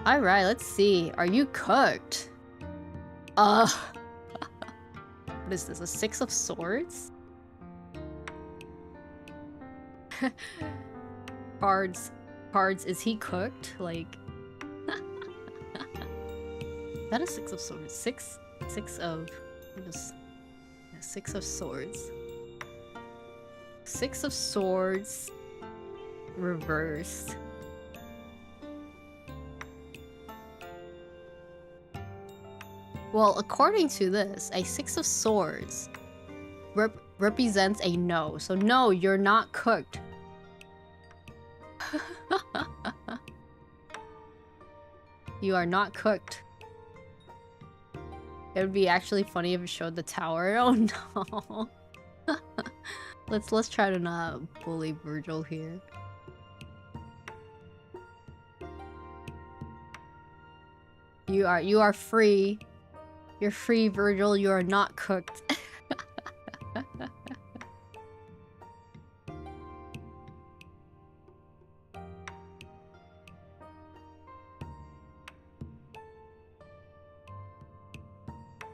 Speaker 1: All right, let's see. Are you cooked? What is this? A Six of Swords? Cards. Is he cooked? Like... That is Six of Swords. Six of... Just... Yeah, Six of Swords. Six of Swords... Reversed. Well, according to this, a Six of Swords represents a no. So no, you're not cooked. You are not cooked. It would be actually funny if it showed the tower. Oh no. Let's try to not bully Virgil here. You are free. You're free, Virgil. You are not cooked.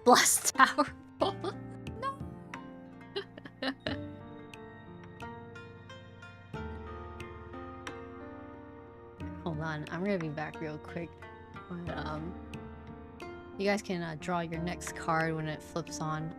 Speaker 1: Blessed Tower. No. Hold on, I'm gonna be back real quick. But, you guys can draw your next card when it flips on.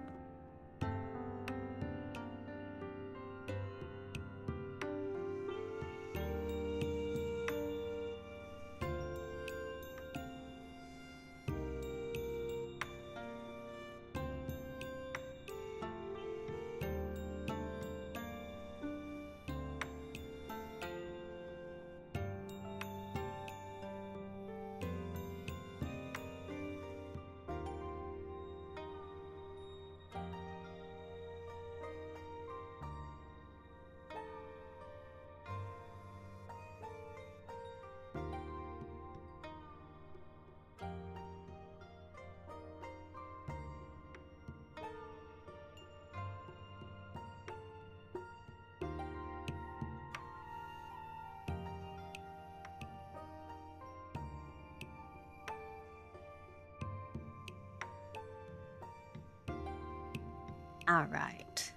Speaker 1: Alright.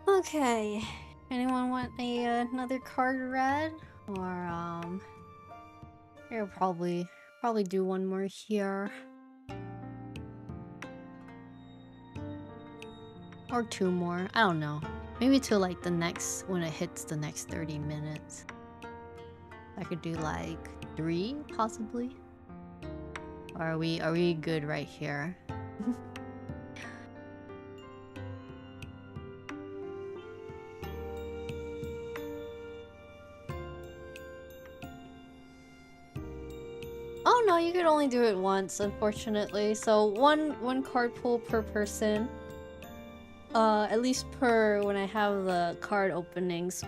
Speaker 1: Okay. Anyone want another card read? Or, here, probably do one more here. Or two more. I don't know. Maybe till like the next, when it hits the next 30 minutes. I could do like 3, possibly. Or are we good right here? Oh no, you could only do it once, unfortunately. So one card pool per person. At least per when I have the card openings.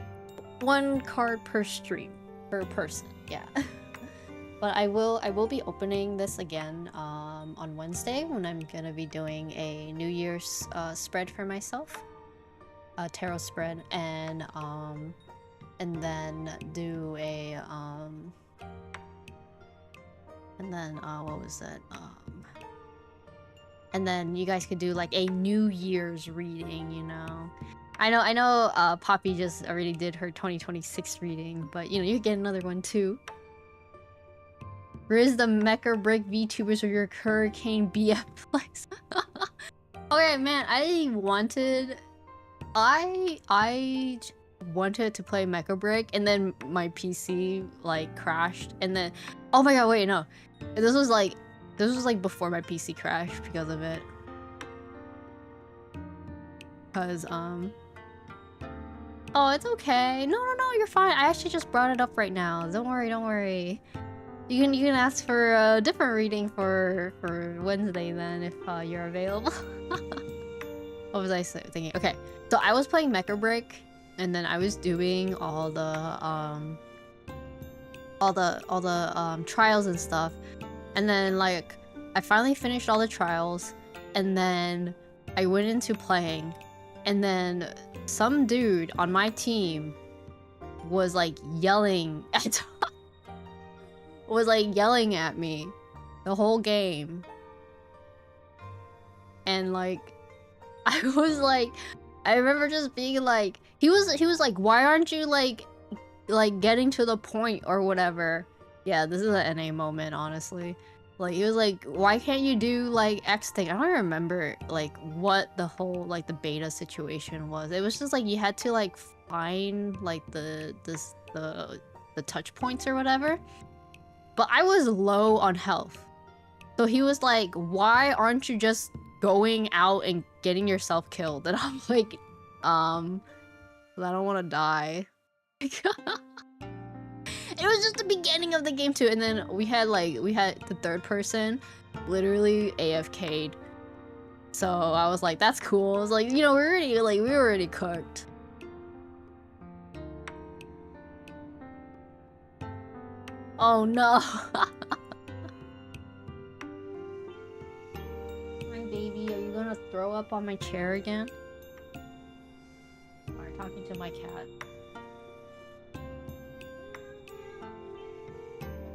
Speaker 1: 1 card per stream, per person, yeah. But I will be opening this again on Wednesday when I'm gonna be doing a New Year's spread for myself. A tarot spread, and and then do a and then what was it? And then you guys could do like a New Year's reading, you know. I know Poppy just already did her 2026 reading, but you know, you get another one too. Where's the Mecha Break VTubers or your Hurricane BF place? Okay, man, I wanted to play Mecha Break, and then my PC like crashed, and then oh my god, wait, no. This was like before my PC crashed because of it. Cause oh, it's okay. No, you're fine. I actually just brought it up right now. Don't worry. You can ask for a different reading for Wednesday then if you're available. What was I thinking? Okay, so I was playing Mecha Break, and then I was doing all the trials and stuff, and then like I finally finished all the trials, and then I went into playing, and then some dude on my team was like yelling at me the whole game, and like I was like, I remember just being like, he was like, why aren't you like getting to the point or whatever? Yeah, this is an NA moment, honestly. Like, he was like, why can't you do like X thing? I don't remember like what the whole like the beta situation was. It was just like you had to like find like the touch points or whatever. But I was low on health. So he was like, why aren't you just going out and getting yourself killed? And I'm like, I don't want to die. It was just the beginning of the game too, and then we had the third person literally AFK'd. So I was like, that's cool. I was like, you know, we were already cooked. Oh no. My baby, are you gonna throw up on my chair again? Alright, talking to my cat.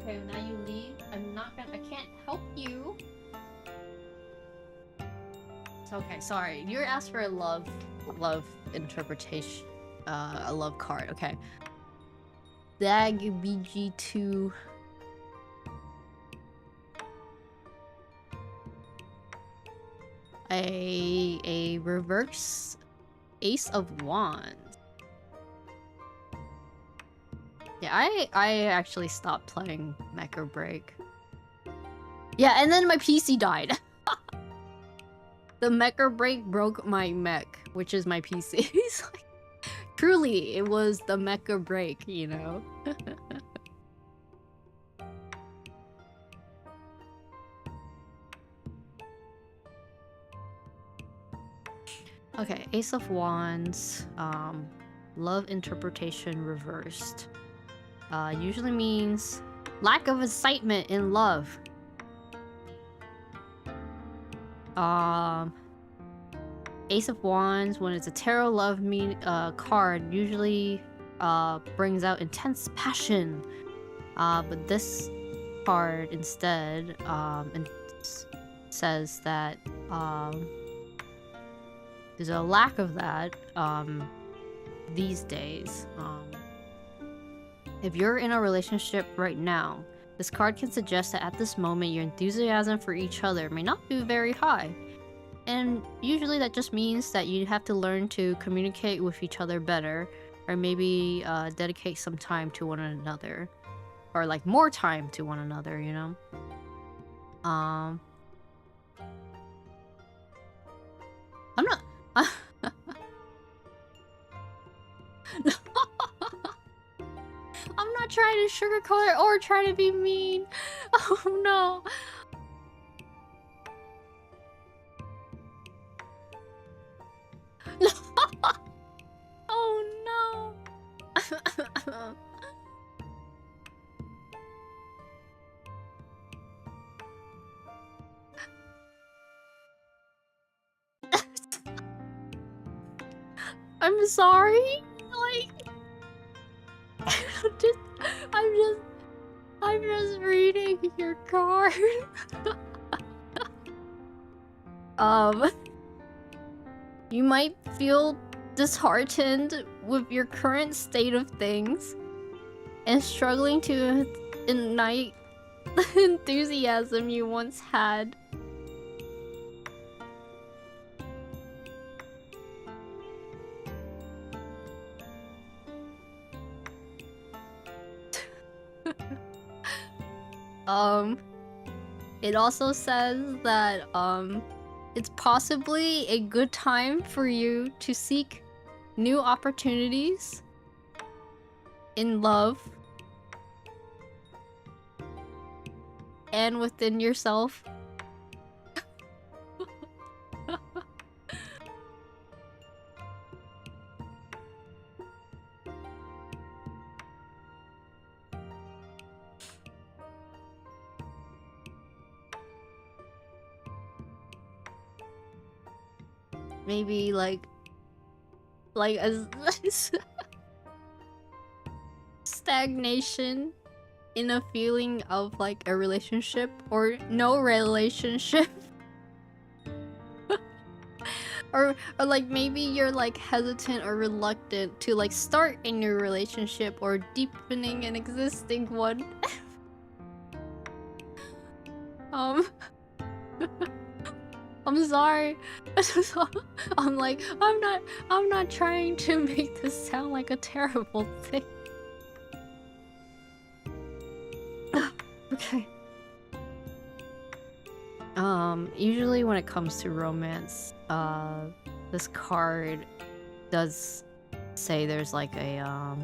Speaker 1: Okay, now you leave. I can't help you. It's okay, sorry. You asked for a love interpretation, a love card. Okay. Dag BG2. A reverse Ace of Wands. Yeah, I actually stopped playing Mecha Break. Yeah, and then my PC died. The Mecha Break broke my mech, which is my PC. Like, truly, it was the Mecha Break, you know? Okay, Ace of Wands, love interpretation reversed. Usually means lack of excitement in love. Ace of Wands, when it's a tarot love card, usually brings out intense passion. But this card instead says that there's a lack of that these days. If you're in a relationship right now, this card can suggest that at this moment your enthusiasm for each other may not be very high. And usually that just means that you have to learn to communicate with each other better, or maybe dedicate some time to one another. Or like more time to one another, you know? I'm not... I'm not trying to sugarcoat it or try to be mean. Oh no. Oh no. I'm sorry. Like, I'm just reading your card. You might feel disheartened with your current state of things and struggling to ignite the enthusiasm you once had. It also says that, it's possibly a good time for you to seek new opportunities in love and within yourself. Maybe like as stagnation in a feeling of like a relationship or no relationship. or like maybe you're like hesitant or reluctant to like start a new relationship or deepening an existing one. I'm sorry. I'm not trying to make this sound like a terrible thing. Okay. Usually when it comes to romance, this card does say there's like a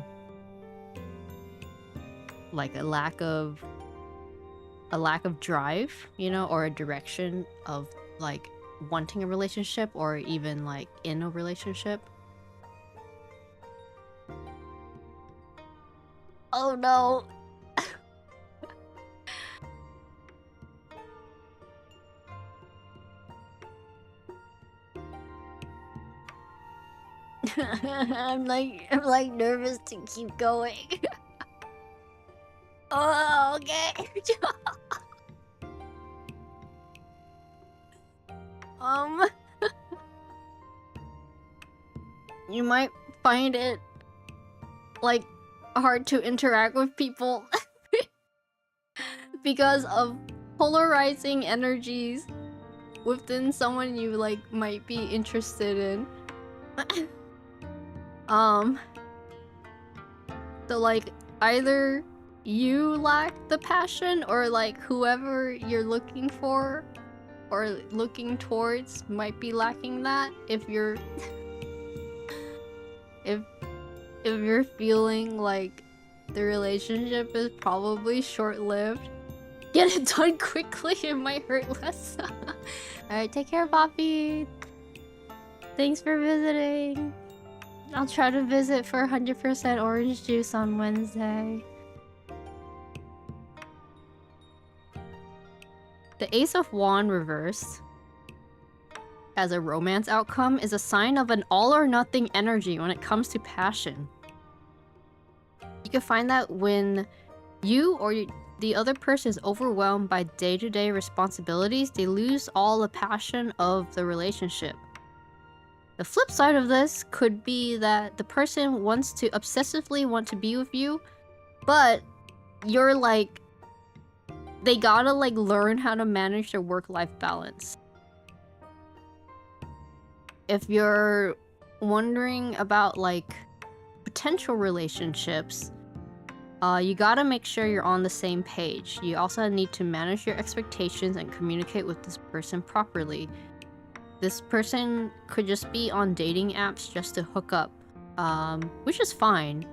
Speaker 1: lack of drive, you know, or a direction of like wanting a relationship or even like in a relationship. Oh no. I'm like nervous to keep going. Oh, okay. You might find it like hard to interact with people because of polarizing energies within someone you like might be interested in. So like either you lack the passion or like whoever you're looking for or looking towards might be lacking that. If you're if you're feeling like the relationship is probably short-lived, get it done quickly, it might hurt less. Alright, take care, Poppy. Thanks for visiting. I'll try to visit for 100% orange juice on Wednesday. The Ace of Wands reversed as a romance outcome is a sign of an all-or-nothing energy when it comes to passion. You can find that when you or the other person is overwhelmed by day-to-day responsibilities, they lose all the passion of the relationship. The flip side of this could be that the person wants to obsessively want to be with you, but you're like, they gotta like learn how to manage their work-life balance. If you're wondering about like potential relationships, you gotta make sure you're on the same page. You also need to manage your expectations and communicate with this person properly. This person could just be on dating apps just to hook up, which is fine,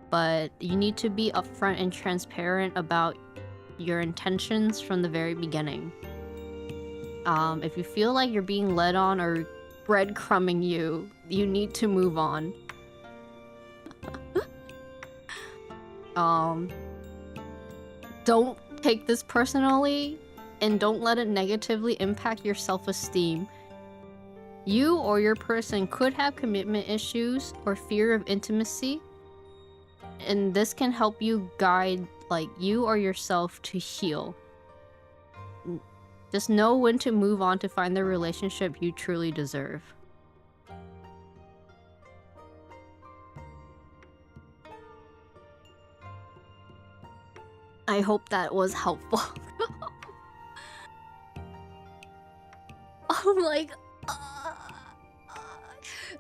Speaker 1: but you need to be upfront and transparent about your intentions from the very beginning. If you feel like you're being led on or breadcrumbing you need to move on. Don't take this personally and don't let it negatively impact your self-esteem. You or your person could have commitment issues or fear of intimacy, and this can help you guide like you or yourself to heal. Just know when to move on to find the relationship you truly deserve. I hope that was helpful. I'm like,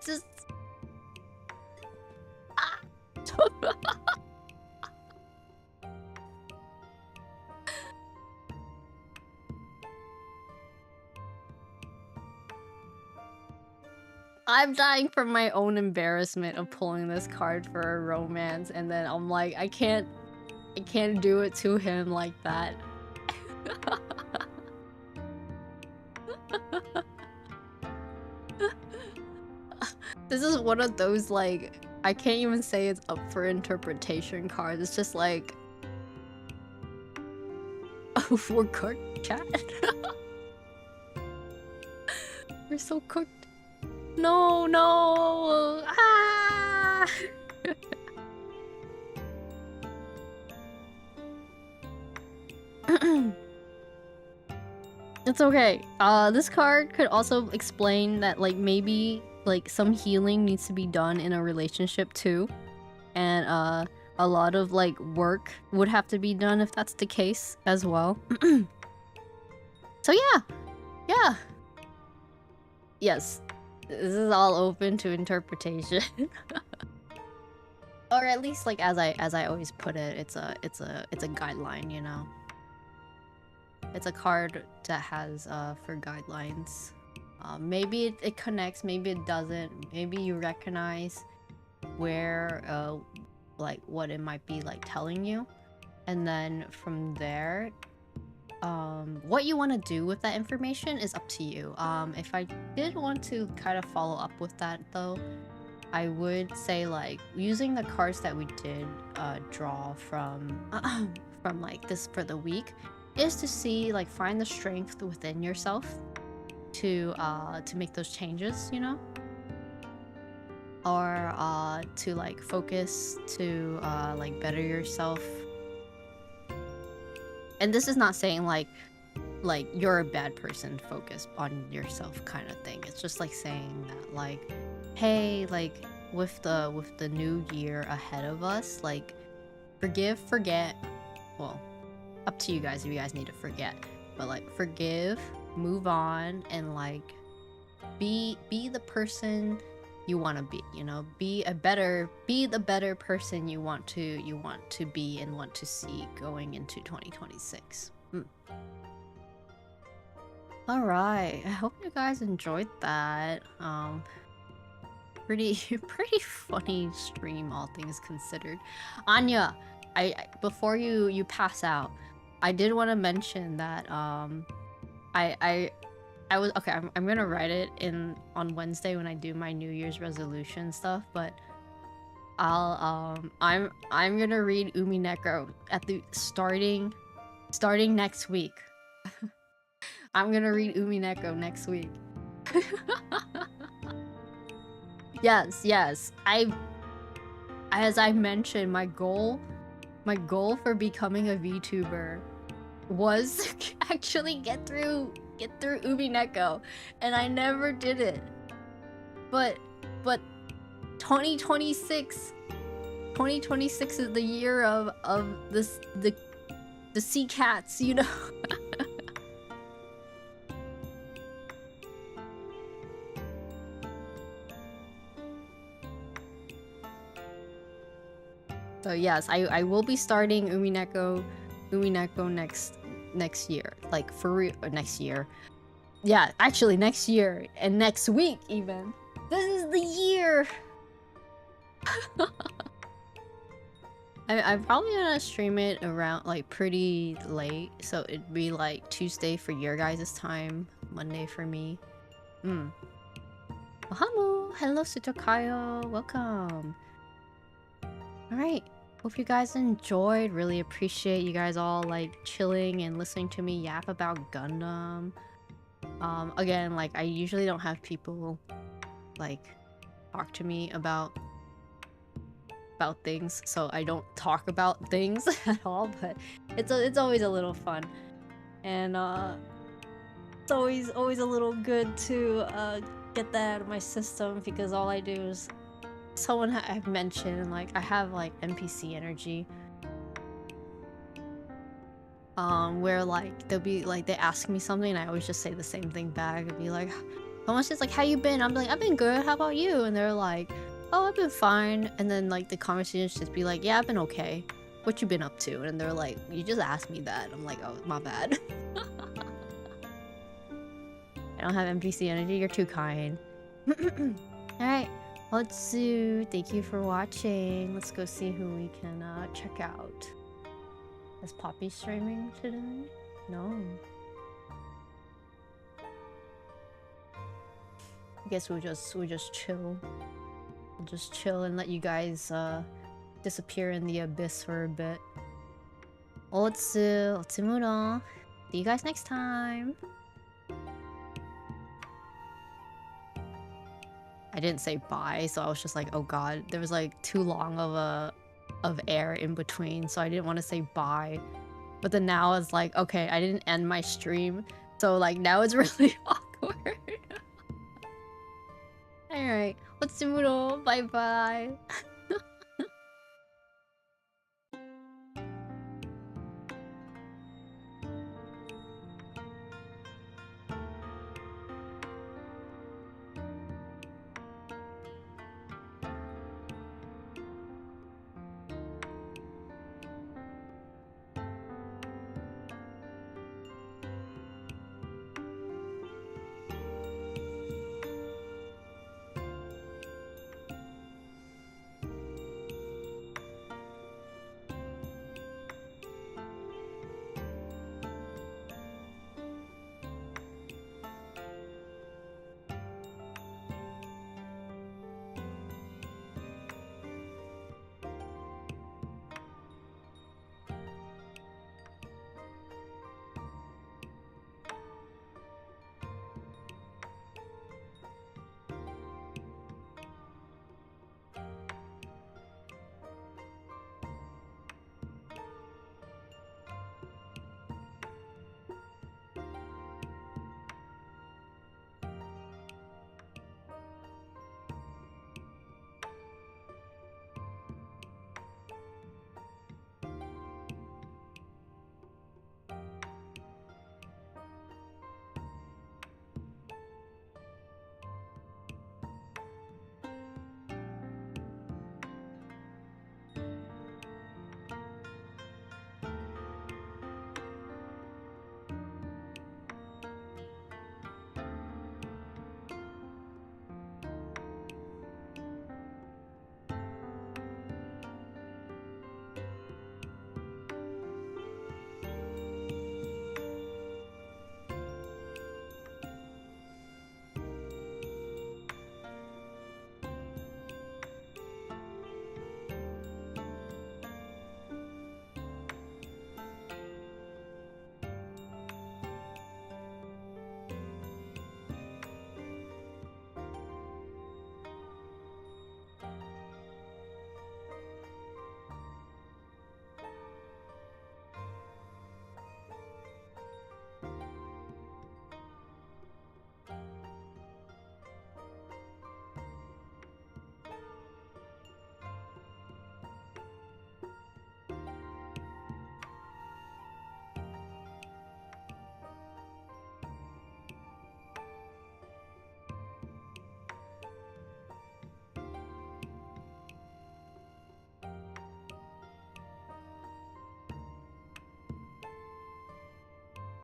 Speaker 1: just. I'm dying from my own embarrassment of pulling this card for a romance, and then I'm like, I can't do it to him like that. This is one of those, like, I can't even say it's up for interpretation cards. It's just like, oh, we're cooked, chat. We're so cooked. No, no. Ah! It's okay. This card could also explain that, like, maybe like some healing needs to be done in a relationship too, and a lot of like work would have to be done if that's the case as well. So yeah, yes, this is all open to interpretation. Or at least, like, as I always put it, it's a guideline, you know. It's a card that has for guidelines. Maybe it connects, maybe it doesn't. Maybe you recognize where like what it might be like telling you, and then from there, what you want to do with that information is up to you. If I did want to kind of follow up with that though, I would say, like, using the cards that we did draw from from like this for the week is to see, like, find the strength within yourself to make those changes, you know, or to like focus to like better yourself. And this is not saying like you're a bad person, focus on yourself kind of thing. It's just like saying that, like, hey, like, with the new year ahead of us, like, forgive, forget, well, up to you guys if you guys need to forget, but like, forgive, move on, and like be the person you want to be, you know, be the better person you want to be and want to see going into 2026. All right, I hope you guys enjoyed that. Pretty funny stream, all things considered. Anya, I before you pass out, I did want to mention that I was okay. I'm gonna write it in on Wednesday when I do my New Year's resolution stuff, but I'm gonna read Umineko at the starting next week. I'm gonna read Umineko next week. Yes. As I mentioned, my goal for becoming a VTuber was to actually get through Umineko, and I never did it. But 2026 is the year of this the sea cats, you know. So yes, I will be starting Umineko next year, like for real, next year. Yeah, actually next year and next week even. This is the year. I'm probably gonna stream it around like pretty late, so it'd be like Tuesday for your guys' time, Monday for me. Ohamu! Hello, Sutokayo! Welcome! Alright, hope you guys enjoyed. Really appreciate you guys all like chilling and listening to me yap about Gundam. Again, like, I usually don't have people like talk to me about about things, so I don't talk about things at all. But it's always a little fun, and it's always a little good to get that out of my system, because all I do is I've mentioned, like, I have like NPC energy, where like they'll be like, they ask me something and I always just say the same thing back. It'd be like, someone's just like, how you been? I'm like, I've been good, how about you? And they're like, oh, I've been fine. And then like the conversation just be like, yeah, I've been okay, what you been up to? And they're like, you just asked me that. I'm like, oh, my bad. I don't have NPC energy, you're too kind. Alright, let's do, thank you for watching. Let's go see who we can check out. Is Poppy streaming today? No. I guess we'll just chill. We'll just chill and let you guys disappear in the abyss for a bit. Otsumuro. See you guys next time. I didn't say bye, so I was just like, oh god, there was like too long of air in between, so I didn't want to say bye. But then now it's like, okay, I didn't end my stream, so like now it's really awkward. Alright, Otsumuro, bye bye.